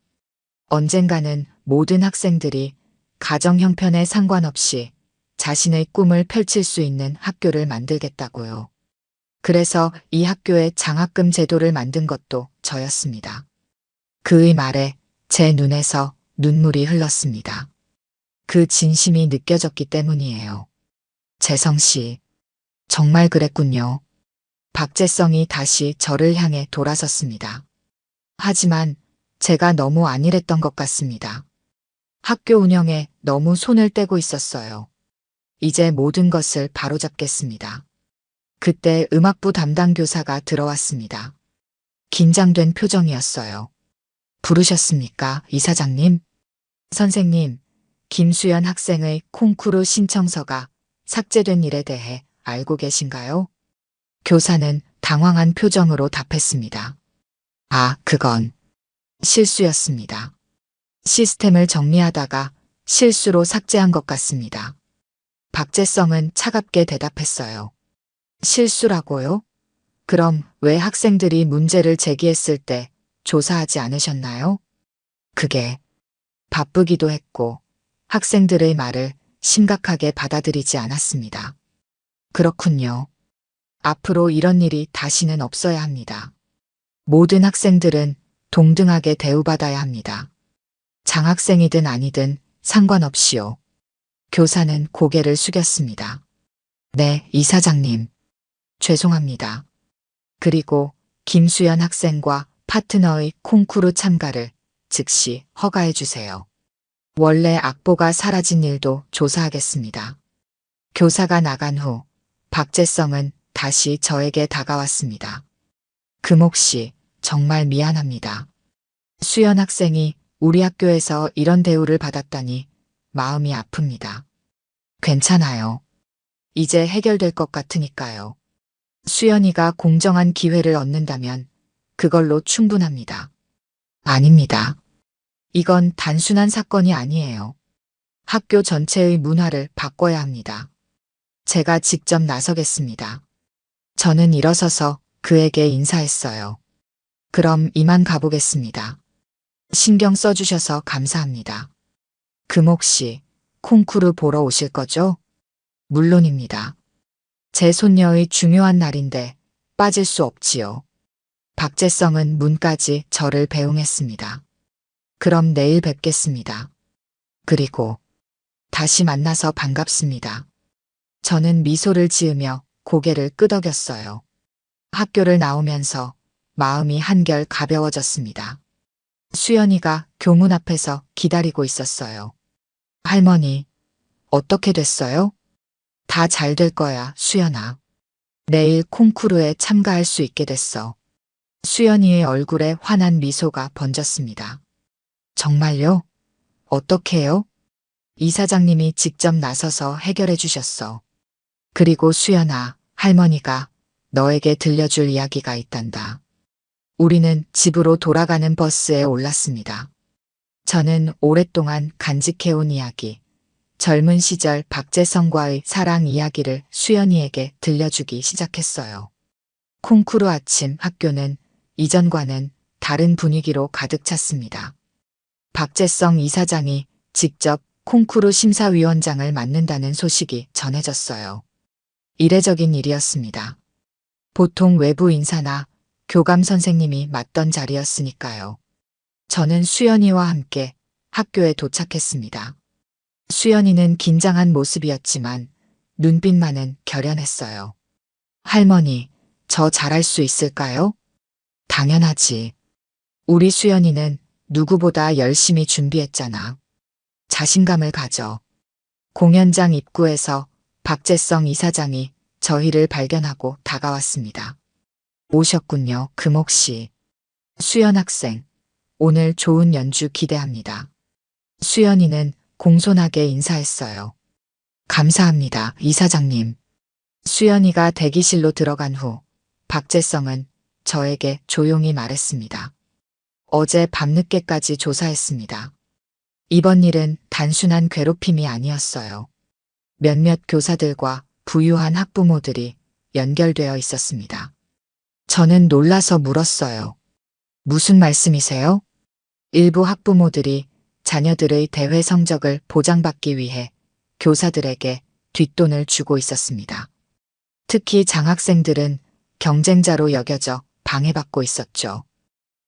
언젠가는 모든 학생들이 가정 형편에 상관없이 자신의 꿈을 펼칠 수 있는 학교를 만들겠다고요. 그래서 이 학교의 장학금 제도를 만든 것도 저였습니다. 그의 말에 제 눈에서 눈물이 흘렀습니다. 그 진심이 느껴졌기 때문이에요. 재성 씨, 정말 그랬군요. 박재성이 다시 저를 향해 돌아섰습니다. 하지만 제가 너무 안일했던 것 같습니다. 학교 운영에 너무 손을 떼고 있었어요. 이제 모든 것을 바로잡겠습니다. 그때 음악부 담당 교사가 들어왔습니다. 긴장된 표정이었어요. 부르셨습니까, 이사장님? 선생님, 김수연 학생의 콩쿠르 신청서가 삭제된 일에 대해 알고 계신가요? 교사는 당황한 표정으로 답했습니다. 아, 그건 실수였습니다. 시스템을 정리하다가 실수로 삭제한 것 같습니다. 박재성은 차갑게 대답했어요. 실수라고요? 그럼 왜 학생들이 문제를 제기했을 때 조사하지 않으셨나요? 그게 바쁘기도 했고 학생들의 말을 심각하게 받아들이지 않았습니다. 그렇군요. 앞으로 이런 일이 다시는 없어야 합니다. 모든 학생들은 동등하게 대우받아야 합니다. 장학생이든 아니든 상관없이요. 교사는 고개를 숙였습니다. 네, 이사장님. 죄송합니다. 그리고 김수연 학생과 파트너의 콩쿠르 참가를 즉시 허가해 주세요. 원래 악보가 사라진 일도 조사하겠습니다. 교사가 나간 후 박재성은 다시 저에게 다가왔습니다. 금옥 씨, 정말 미안합니다. 수연 학생이 우리 학교에서 이런 대우를 받았다니 마음이 아픕니다. 괜찮아요. 이제 해결될 것 같으니까요. 수연이가 공정한 기회를 얻는다면 그걸로 충분합니다. 아닙니다. 이건 단순한 사건이 아니에요. 학교 전체의 문화를 바꿔야 합니다. 제가 직접 나서겠습니다. 저는 일어서서 그에게 인사했어요. 그럼 이만 가보겠습니다. 신경 써주셔서 감사합니다. 금옥 씨, 콩쿠르 보러 오실 거죠? 물론입니다. 제 손녀의 중요한 날인데 빠질 수 없지요. 박재성은 문까지 저를 배웅했습니다. 그럼 내일 뵙겠습니다. 그리고 다시 만나서 반갑습니다. 저는 미소를 지으며 고개를 끄덕였어요. 학교를 나오면서 마음이 한결 가벼워졌습니다. 수연이가 교문 앞에서 기다리고 있었어요. 할머니, 어떻게 됐어요? 다 잘 될 거야, 수연아. 내일 콩쿠르에 참가할 수 있게 됐어. 수연이의 얼굴에 환한 미소가 번졌습니다. 정말요? 어떻게요? 이사장님이 직접 나서서 해결해 주셨어. 그리고 수연아, 할머니가 너에게 들려줄 이야기가 있단다. 우리는 집으로 돌아가는 버스에 올랐습니다. 저는 오랫동안 간직해온 이야기, 젊은 시절 박재성과의 사랑 이야기를 수연이에게 들려주기 시작했어요. 콩쿠르 아침 학교는 이전과는 다른 분위기로 가득 찼습니다. 박재성 이사장이 직접 콩쿠르 심사위원장을 맡는다는 소식이 전해졌어요. 이례적인 일이었습니다. 보통 외부 인사나 교감 선생님이 맡던 자리였으니까요. 저는 수연이와 함께 학교에 도착했습니다. 수연이는 긴장한 모습이었지만 눈빛만은 결연했어요. 할머니, 저 잘할 수 있을까요? 당연하지. 우리 수연이는 누구보다 열심히 준비했잖아. 자신감을 가져. 공연장 입구에서 박재성 이사장이 저희를 발견하고 다가왔습니다. 오셨군요, 금옥 씨. 수연 학생, 오늘 좋은 연주 기대합니다. 수연이는 공손하게 인사했어요. 감사합니다, 이사장님. 수연이가 대기실로 들어간 후 박재성은 저에게 조용히 말했습니다. 어제 밤늦게까지 조사했습니다. 이번 일은 단순한 괴롭힘이 아니었어요. 몇몇 교사들과 부유한 학부모들이 연결되어 있었습니다. 저는 놀라서 물었어요. 무슨 말씀이세요? 일부 학부모들이 자녀들의 대회 성적을 보장받기 위해 교사들에게 뒷돈을 주고 있었습니다. 특히 장학생들은 경쟁자로 여겨져 방해받고 있었죠.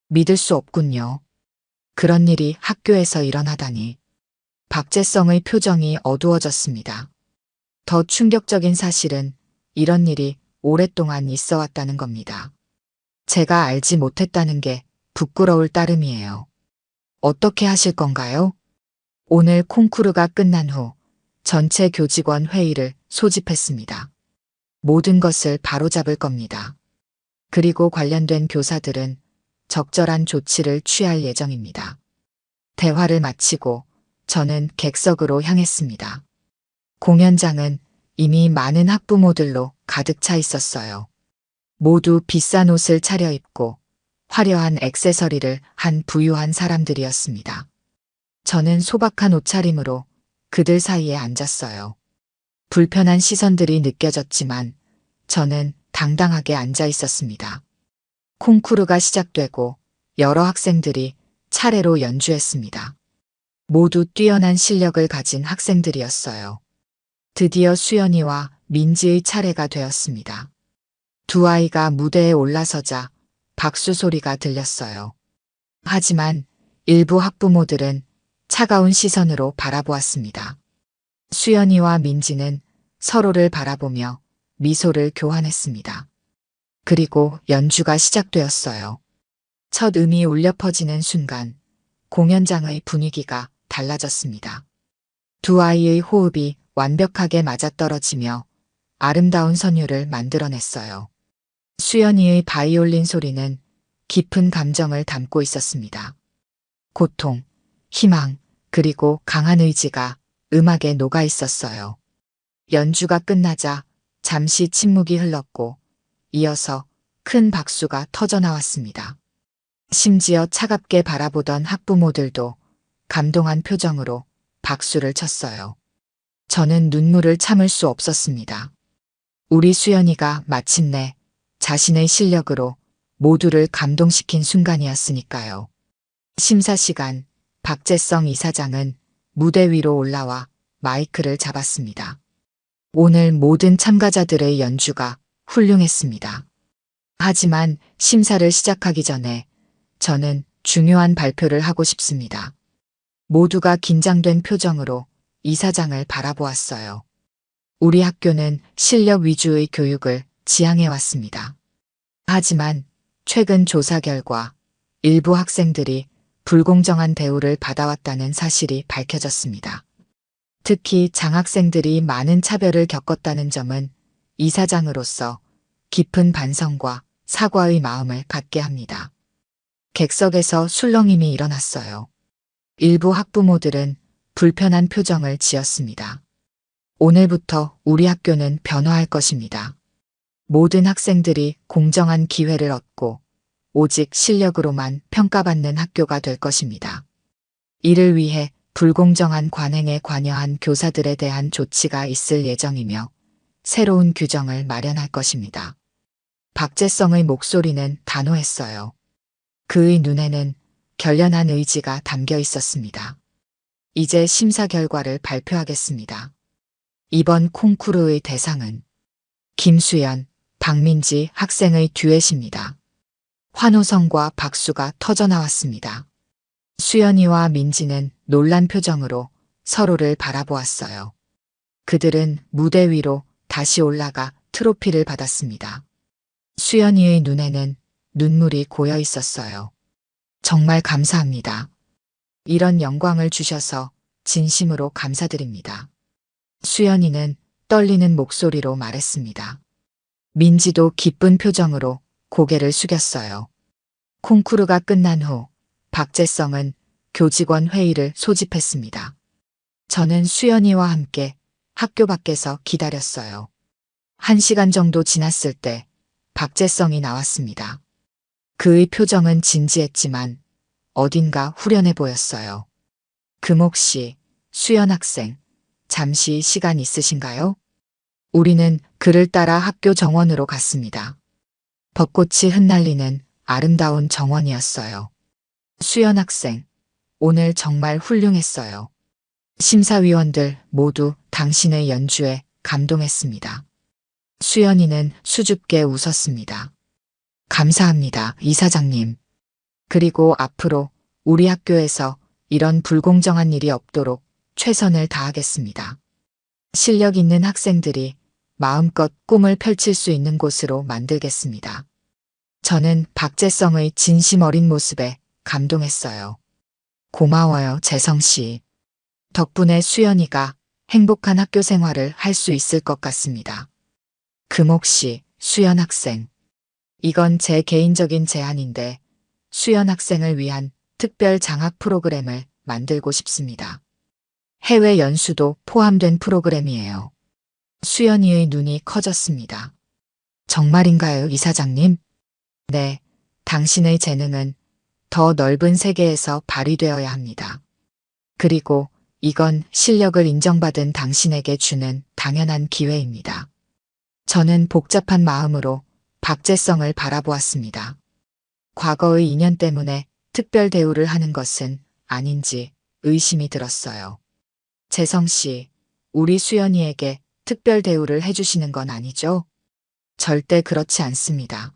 믿을 수 없군요. 그런 일이 학교에서 일어나다니. 박재성의 표정이 어두워졌습니다. 더 충격적인 사실은 이런 일이 오랫동안 있어 왔다는 겁니다. 제가 알지 못했다는 게 부끄러울 따름이에요. 어떻게 하실 건가요? 오늘 콩쿠르가 끝난 후 전체 교직원 회의를 소집했습니다. 모든 것을 바로잡을 겁니다. 그리고 관련된 교사들은 적절한 조치를 취할 예정입니다. 대화를 마치고 저는 객석으로 향했습니다. 공연장은 이미 많은 학부모들로 가득 차 있었어요. 모두 비싼 옷을 차려입고 화려한 액세서리를 한 부유한 사람들이었습니다. 저는 소박한 옷차림으로 그들 사이에 앉았어요. 불편한 시선들이 느껴졌지만 저는 당당하게 앉아 있었습니다. 콩쿠르가 시작되고 여러 학생들이 차례로 연주했습니다. 모두 뛰어난 실력을 가진 학생들이었어요. 드디어 수연이와 민지의 차례가 되었습니다. 두 아이가 무대에 올라서자 박수 소리가 들렸어요. 하지만 일부 학부모들은 차가운 시선으로 바라보았습니다. 수연이와 민지는 서로를 바라보며 미소를 교환했습니다. 그리고 연주가 시작되었어요. 첫 음이 울려 퍼지는 순간 공연장의 분위기가 달라졌습니다. 두 아이의 호흡이 완벽하게 맞아떨어지며 아름다운 선율을 만들어냈어요. 수연이의 바이올린 소리는 깊은 감정을 담고 있었습니다. 고통, 희망, 그리고 강한 의지가 음악에 녹아 있었어요. 연주가 끝나자 잠시 침묵이 흘렀고 이어서 큰 박수가 터져 나왔습니다. 심지어 차갑게 바라보던 학부모들도 감동한 표정으로 박수를 쳤어요. 저는 눈물을 참을 수 없었습니다. 우리 수연이가 마침내 자신의 실력으로 모두를 감동시킨 순간이었으니까요. 심사 시간, 박재성 이사장은 무대 위로 올라와 마이크를 잡았습니다. 오늘 모든 참가자들의 연주가 훌륭했습니다. 하지만 심사를 시작하기 전에 저는 중요한 발표를 하고 싶습니다. 모두가 긴장된 표정으로 이사장을 바라보았어요. 우리 학교는 실력 위주의 교육을 지향해 왔습니다. 하지만 최근 조사 결과 일부 학생들이 불공정한 대우를 받아왔다는 사실이 밝혀졌습니다. 특히 장학생들이 많은 차별을 겪었다는 점은 이사장으로서 깊은 반성과 사과의 마음을 갖게 합니다. 객석에서 술렁임이 일어났어요. 일부 학부모들은 불편한 표정을 지었습니다. 오늘부터 우리 학교는 변화할 것입니다. 모든 학생들이 공정한 기회를 얻고 오직 실력으로만 평가받는 학교가 될 것입니다. 이를 위해 불공정한 관행에 관여한 교사들에 대한 조치가 있을 예정이며 새로운 규정을 마련할 것입니다. 박재성의 목소리는 단호했어요. 그의 눈에는 결연한 의지가 담겨 있었습니다. 이제 심사 결과를 발표하겠습니다. 이번 콩쿠르의 대상은 김수연, 박민지 학생의 듀엣입니다. 환호성과 박수가 터져 나왔습니다. 수연이와 민지는 놀란 표정으로 서로를 바라보았어요. 그들은 무대 위로 다시 올라가 트로피를 받았습니다. 수연이의 눈에는 눈물이 고여 있었어요. 정말 감사합니다. 이런 영광을 주셔서 진심으로 감사드립니다. 수연이는 떨리는 목소리로 말했습니다. 민지도 기쁜 표정으로 고개를 숙였어요. 콩쿠르가 끝난 후 박재성은 교직원 회의를 소집했습니다. 저는 수연이와 함께 학교 밖에서 기다렸어요. 1시간 정도 지났을 때 박재성이 나왔습니다. 그의 표정은 진지했지만 어딘가 후련해 보였어요. 금옥 씨, 수연 학생, 잠시 시간 있으신가요? 우리는 그를 따라 학교 정원으로 갔습니다. 벚꽃이 흩날리는 아름다운 정원이었어요. 수연 학생, 오늘 정말 훌륭했어요. 심사위원들 모두 당신의 연주에 감동했습니다. 수연이는 수줍게 웃었습니다. 감사합니다, 이사장님. 그리고 앞으로 우리 학교에서 이런 불공정한 일이 없도록 최선을 다하겠습니다. 실력 있는 학생들이 마음껏 꿈을 펼칠 수 있는 곳으로 만들겠습니다. 저는 박재성의 진심 어린 모습에 감동했어요. 고마워요, 재성 씨. 덕분에 수연이가 행복한 학교 생활을 할 수 있을 것 같습니다. 금옥 씨, 수연 학생. 이건 제 개인적인 제안인데 수연 학생을 위한 특별 장학 프로그램을 만들고 싶습니다. 해외 연수도 포함된 프로그램이에요. 수연이의 눈이 커졌습니다. 정말인가요, 이사장님? 네, 당신의 재능은 더 넓은 세계에서 발휘되어야 합니다. 그리고 이건 실력을 인정받은 당신에게 주는 당연한 기회입니다. 저는 복잡한 마음으로 박재성을 바라보았습니다. 과거의 인연 때문에 특별 대우를 하는 것은 아닌지 의심이 들었어요. 재성 씨, 우리 수연이에게 특별 대우를 해주시는 건 아니죠? 절대 그렇지 않습니다.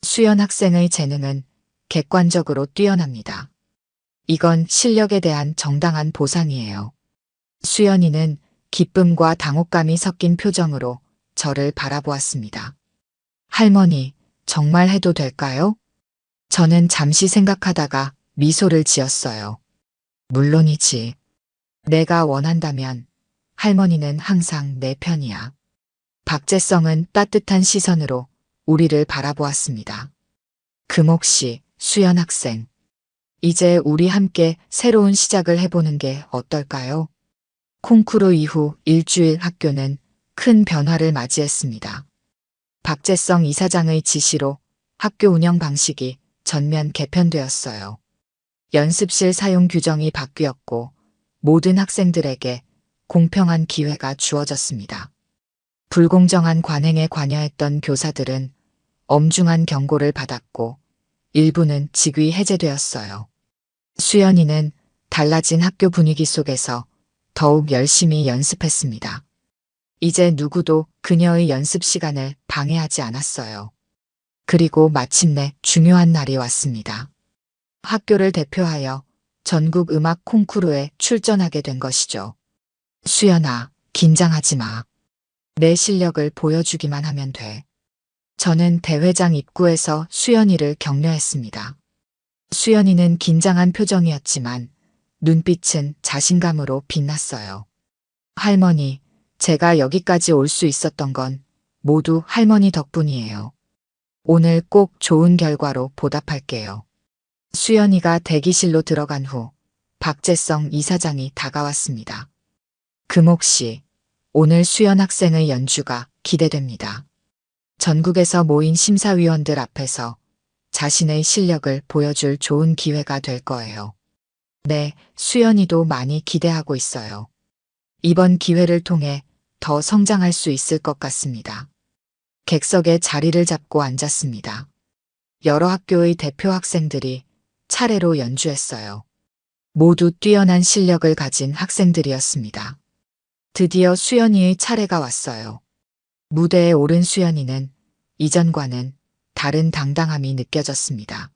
수연 학생의 재능은 객관적으로 뛰어납니다. 이건 실력에 대한 정당한 보상이에요. 수연이는 기쁨과 당혹감이 섞인 표정으로 저를 바라보았습니다. 할머니, 정말 해도 될까요? 저는 잠시 생각하다가 미소를 지었어요. 물론이지. 내가 원한다면 할머니는 항상 내 편이야. 박재성은 따뜻한 시선으로 우리를 바라보았습니다. 금옥 씨, 수연 학생. 이제 우리 함께 새로운 시작을 해보는 게 어떨까요? 콩쿠르 이후 일주일 학교는 큰 변화를 맞이했습니다. 박재성 이사장의 지시로 학교 운영 방식이 전면 개편되었어요. 연습실 사용 규정이 바뀌었고 모든 학생들에게 공평한 기회가 주어졌습니다. 불공정한 관행에 관여했던 교사들은 엄중한 경고를 받았고 일부는 직위 해제되었어요. 수연이는 달라진 학교 분위기 속에서 더욱 열심히 연습했습니다. 이제 누구도 그녀의 연습 시간을 방해하지 않았어요. 그리고 마침내 중요한 날이 왔습니다. 학교를 대표하여 전국 음악 콩쿠르에 출전하게 된 것이죠. 수연아, 긴장하지 마. 내 실력을 보여주기만 하면 돼. 저는 대회장 입구에서 수연이를 격려했습니다. 수연이는 긴장한 표정이었지만 눈빛은 자신감으로 빛났어요. 할머니, 제가 여기까지 올 수 있었던 건 모두 할머니 덕분이에요. 오늘 꼭 좋은 결과로 보답할게요. 수연이가 대기실로 들어간 후 박재성 이사장이 다가왔습니다. 금옥 씨, 오늘 수연 학생의 연주가 기대됩니다. 전국에서 모인 심사위원들 앞에서 자신의 실력을 보여줄 좋은 기회가 될 거예요. 네, 수연이도 많이 기대하고 있어요. 이번 기회를 통해 더 성장할 수 있을 것 같습니다. 객석에 자리를 잡고 앉았습니다. 여러 학교의 대표 학생들이 차례로 연주했어요. 모두 뛰어난 실력을 가진 학생들이었습니다. 드디어 수연이의 차례가 왔어요. 무대에 오른 수연이는 이전과는 다른 당당함이 느껴졌습니다.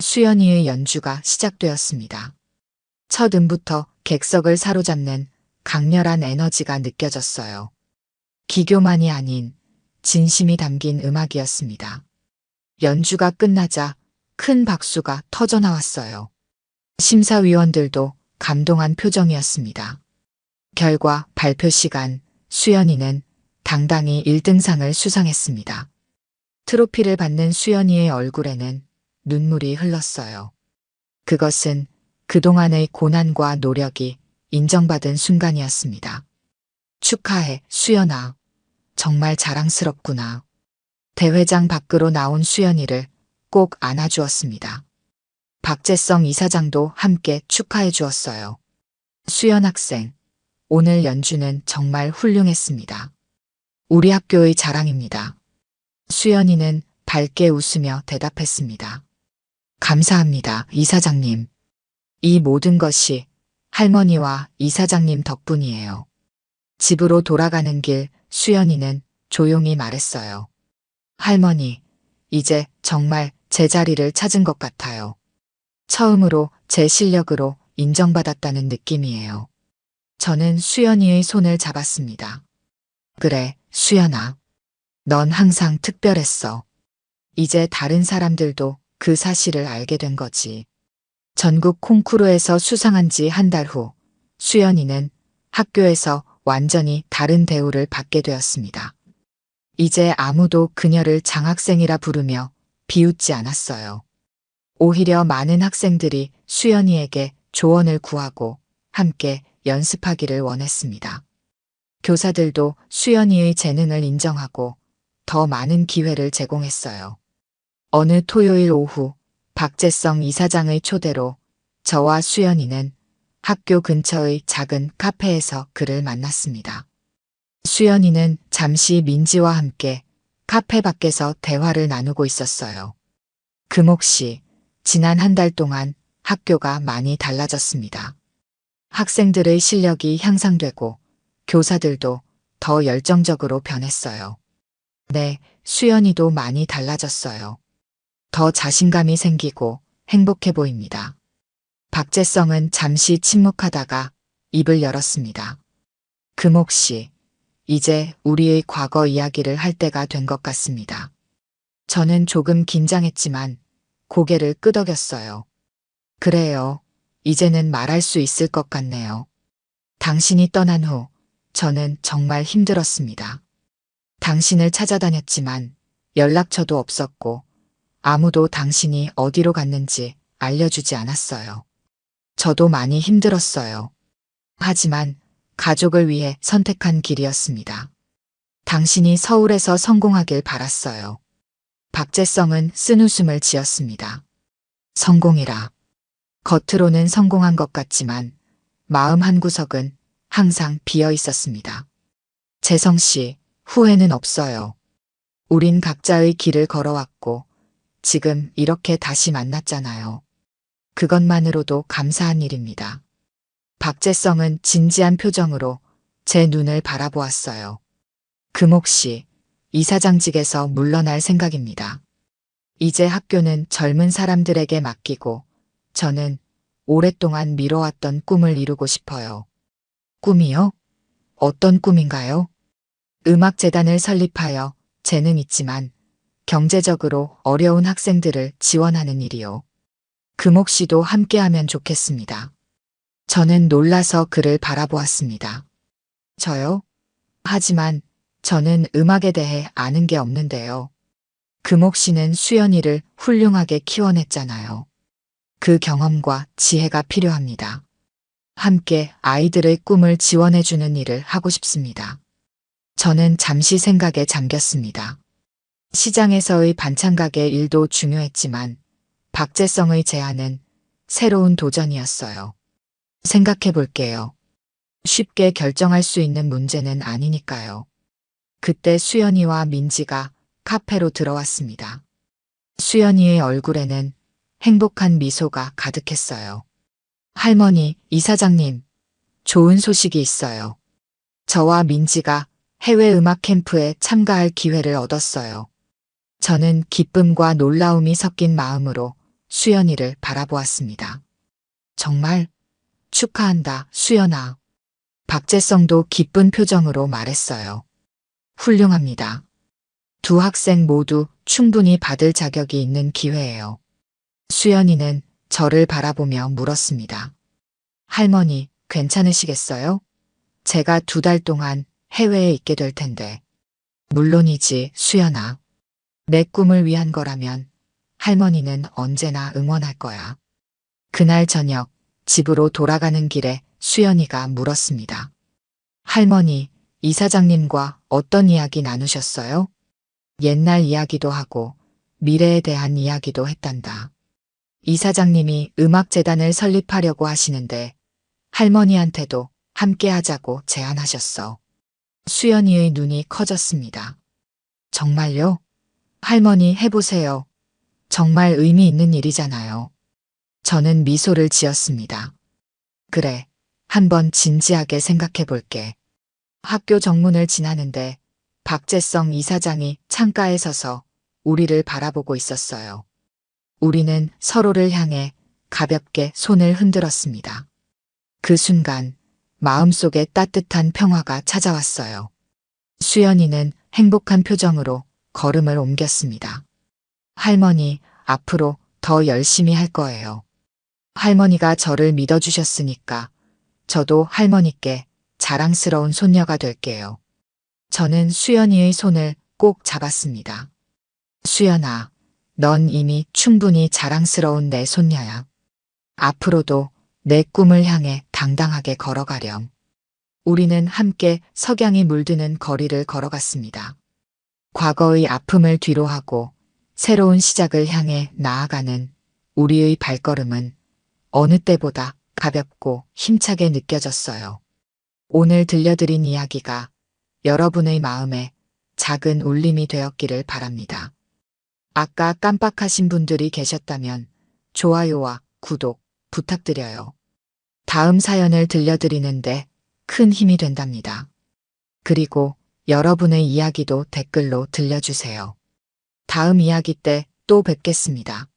수연이의 연주가 시작되었습니다. 첫 음부터 객석을 사로잡는 강렬한 에너지가 느껴졌어요. 기교만이 아닌 진심이 담긴 음악이었습니다. 연주가 끝나자 큰 박수가 터져나왔어요. 심사위원들도 감동한 표정이었습니다. 결과 발표 시간, 수연이는 당당히 1등상을 수상했습니다. 트로피를 받는 수연이의 얼굴에는 눈물이 흘렀어요. 그것은 그동안의 고난과 노력이 인정받은 순간이었습니다. 축하해, 수연아. 정말 자랑스럽구나. 대회장 밖으로 나온 수연이를 꼭 안아주었습니다. 박재성 이사장도 함께 축하해 주었어요. 수연 학생, 오늘 연주는 정말 훌륭했습니다. 우리 학교의 자랑입니다. 수연이는 밝게 웃으며 대답했습니다. 감사합니다, 이사장님. 이 모든 것이 할머니와 이사장님 덕분이에요. 집으로 돌아가는 길 수연이는 조용히 말했어요. 할머니, 이제 정말 제 자리를 찾은 것 같아요. 처음으로 제 실력으로 인정받았다는 느낌이에요. 저는 수연이의 손을 잡았습니다. 그래, 수연아. 넌 항상 특별했어. 이제 다른 사람들도 그 사실을 알게 된 거지. 전국 콩쿠르에서 수상한 지 한 달 후, 수연이는 학교에서 완전히 다른 대우를 받게 되었습니다. 이제 아무도 그녀를 장학생이라 부르며 비웃지 않았어요. 오히려 많은 학생들이 수연이에게 조언을 구하고 함께 연습하기를 원했습니다. 교사들도 수연이의 재능을 인정하고 더 많은 기회를 제공했어요. 어느 토요일 오후 박재성 이사장의 초대로 저와 수연이는 학교 근처의 작은 카페에서 그를 만났습니다. 수연이는 잠시 민지와 함께 카페 밖에서 대화를 나누고 있었어요. 금옥 씨, 지난 한 달 동안 학교가 많이 달라졌습니다. 학생들의 실력이 향상되고 교사들도 더 열정적으로 변했어요. 네, 수연이도 많이 달라졌어요. 더 자신감이 생기고 행복해 보입니다. 박재성은 잠시 침묵하다가 입을 열었습니다. 금옥 씨, 이제 우리의 과거 이야기를 할 때가 된 것 같습니다. 저는 조금 긴장했지만 고개를 끄덕였어요. 그래요. 이제는 말할 수 있을 것 같네요. 당신이 떠난 후 저는 정말 힘들었습니다. 당신을 찾아다녔지만 연락처도 없었고 아무도 당신이 어디로 갔는지 알려주지 않았어요. 저도 많이 힘들었어요. 하지만 가족을 위해 선택한 길이었습니다. 당신이 서울에서 성공하길 바랐어요. 박재성은 쓴웃음을 지었습니다. 성공이라. 겉으로는 성공한 것 같지만 마음 한구석은 항상 비어 있었습니다. 재성 씨, 후회는 없어요. 우린 각자의 길을 걸어왔고 지금 이렇게 다시 만났잖아요. 그것만으로도 감사한 일입니다. 박재성은 진지한 표정으로 제 눈을 바라보았어요. 금옥 씨, 이사장직에서 물러날 생각입니다. 이제 학교는 젊은 사람들에게 맡기고 저는 오랫동안 미뤄왔던 꿈을 이루고 싶어요. 꿈이요? 어떤 꿈인가요? 음악재단을 설립하여 재능 있지만 경제적으로 어려운 학생들을 지원하는 일이요. 금옥 씨도 함께하면 좋겠습니다. 저는 놀라서 그를 바라보았습니다. 저요? 하지만 저는 음악에 대해 아는 게 없는데요. 금옥 씨는 수연이를 훌륭하게 키워냈잖아요. 그 경험과 지혜가 필요합니다. 함께 아이들의 꿈을 지원해주는 일을 하고 싶습니다. 저는 잠시 생각에 잠겼습니다. 시장에서의 반찬가게 일도 중요했지만 박재성의 제안은 새로운 도전이었어요. 생각해 볼게요. 쉽게 결정할 수 있는 문제는 아니니까요. 그때 수연이와 민지가 카페로 들어왔습니다. 수연이의 얼굴에는 행복한 미소가 가득했어요. 할머니, 이사장님, 좋은 소식이 있어요. 저와 민지가 해외 음악 캠프에 참가할 기회를 얻었어요. 저는 기쁨과 놀라움이 섞인 마음으로 수연이를 바라보았습니다. 정말 축하한다, 수연아. 박재성도 기쁜 표정으로 말했어요. 훌륭합니다. 두 학생 모두 충분히 받을 자격이 있는 기회예요. 수연이는 저를 바라보며 물었습니다. 할머니, 괜찮으시겠어요? 제가 2달 동안 해외에 있게 될 텐데. 물론이지, 수연아. 내 꿈을 위한 거라면 할머니는 언제나 응원할 거야. 그날 저녁 집으로 돌아가는 길에 수연이가 물었습니다. 할머니, 이사장님과 어떤 이야기 나누셨어요? 옛날 이야기도 하고 미래에 대한 이야기도 했단다. 이사장님이 음악재단을 설립하려고 하시는데 할머니한테도 함께 하자고 제안하셨어. 수연이의 눈이 커졌습니다. 정말요? 할머니 해보세요. 정말 의미 있는 일이잖아요. 저는 미소를 지었습니다. 그래, 한번 진지하게 생각해 볼게. 학교 정문을 지나는데 박재성 이사장이 창가에 서서 우리를 바라보고 있었어요. 우리는 서로를 향해 가볍게 손을 흔들었습니다. 그 순간 마음속에 따뜻한 평화가 찾아왔어요. 수연이는 행복한 표정으로 걸음을 옮겼습니다. 할머니, 앞으로 더 열심히 할 거예요. 할머니가 저를 믿어주셨으니까 저도 할머니께 자랑스러운 손녀가 될게요. 저는 수연이의 손을 꼭 잡았습니다. 수연아, 넌 이미 충분히 자랑스러운 내 손녀야. 앞으로도 내 꿈을 향해 당당하게 걸어가렴. 우리는 함께 석양이 물드는 거리를 걸어갔습니다. 과거의 아픔을 뒤로하고 새로운 시작을 향해 나아가는 우리의 발걸음은 어느 때보다 가볍고 힘차게 느껴졌어요. 오늘 들려드린 이야기가 여러분의 마음에 작은 울림이 되었기를 바랍니다. 아까 깜빡하신 분들이 계셨다면 좋아요와 구독 부탁드려요. 다음 사연을 들려드리는데 큰 힘이 된답니다. 그리고 여러분의 이야기도 댓글로 들려주세요. 다음 이야기 때 또 뵙겠습니다.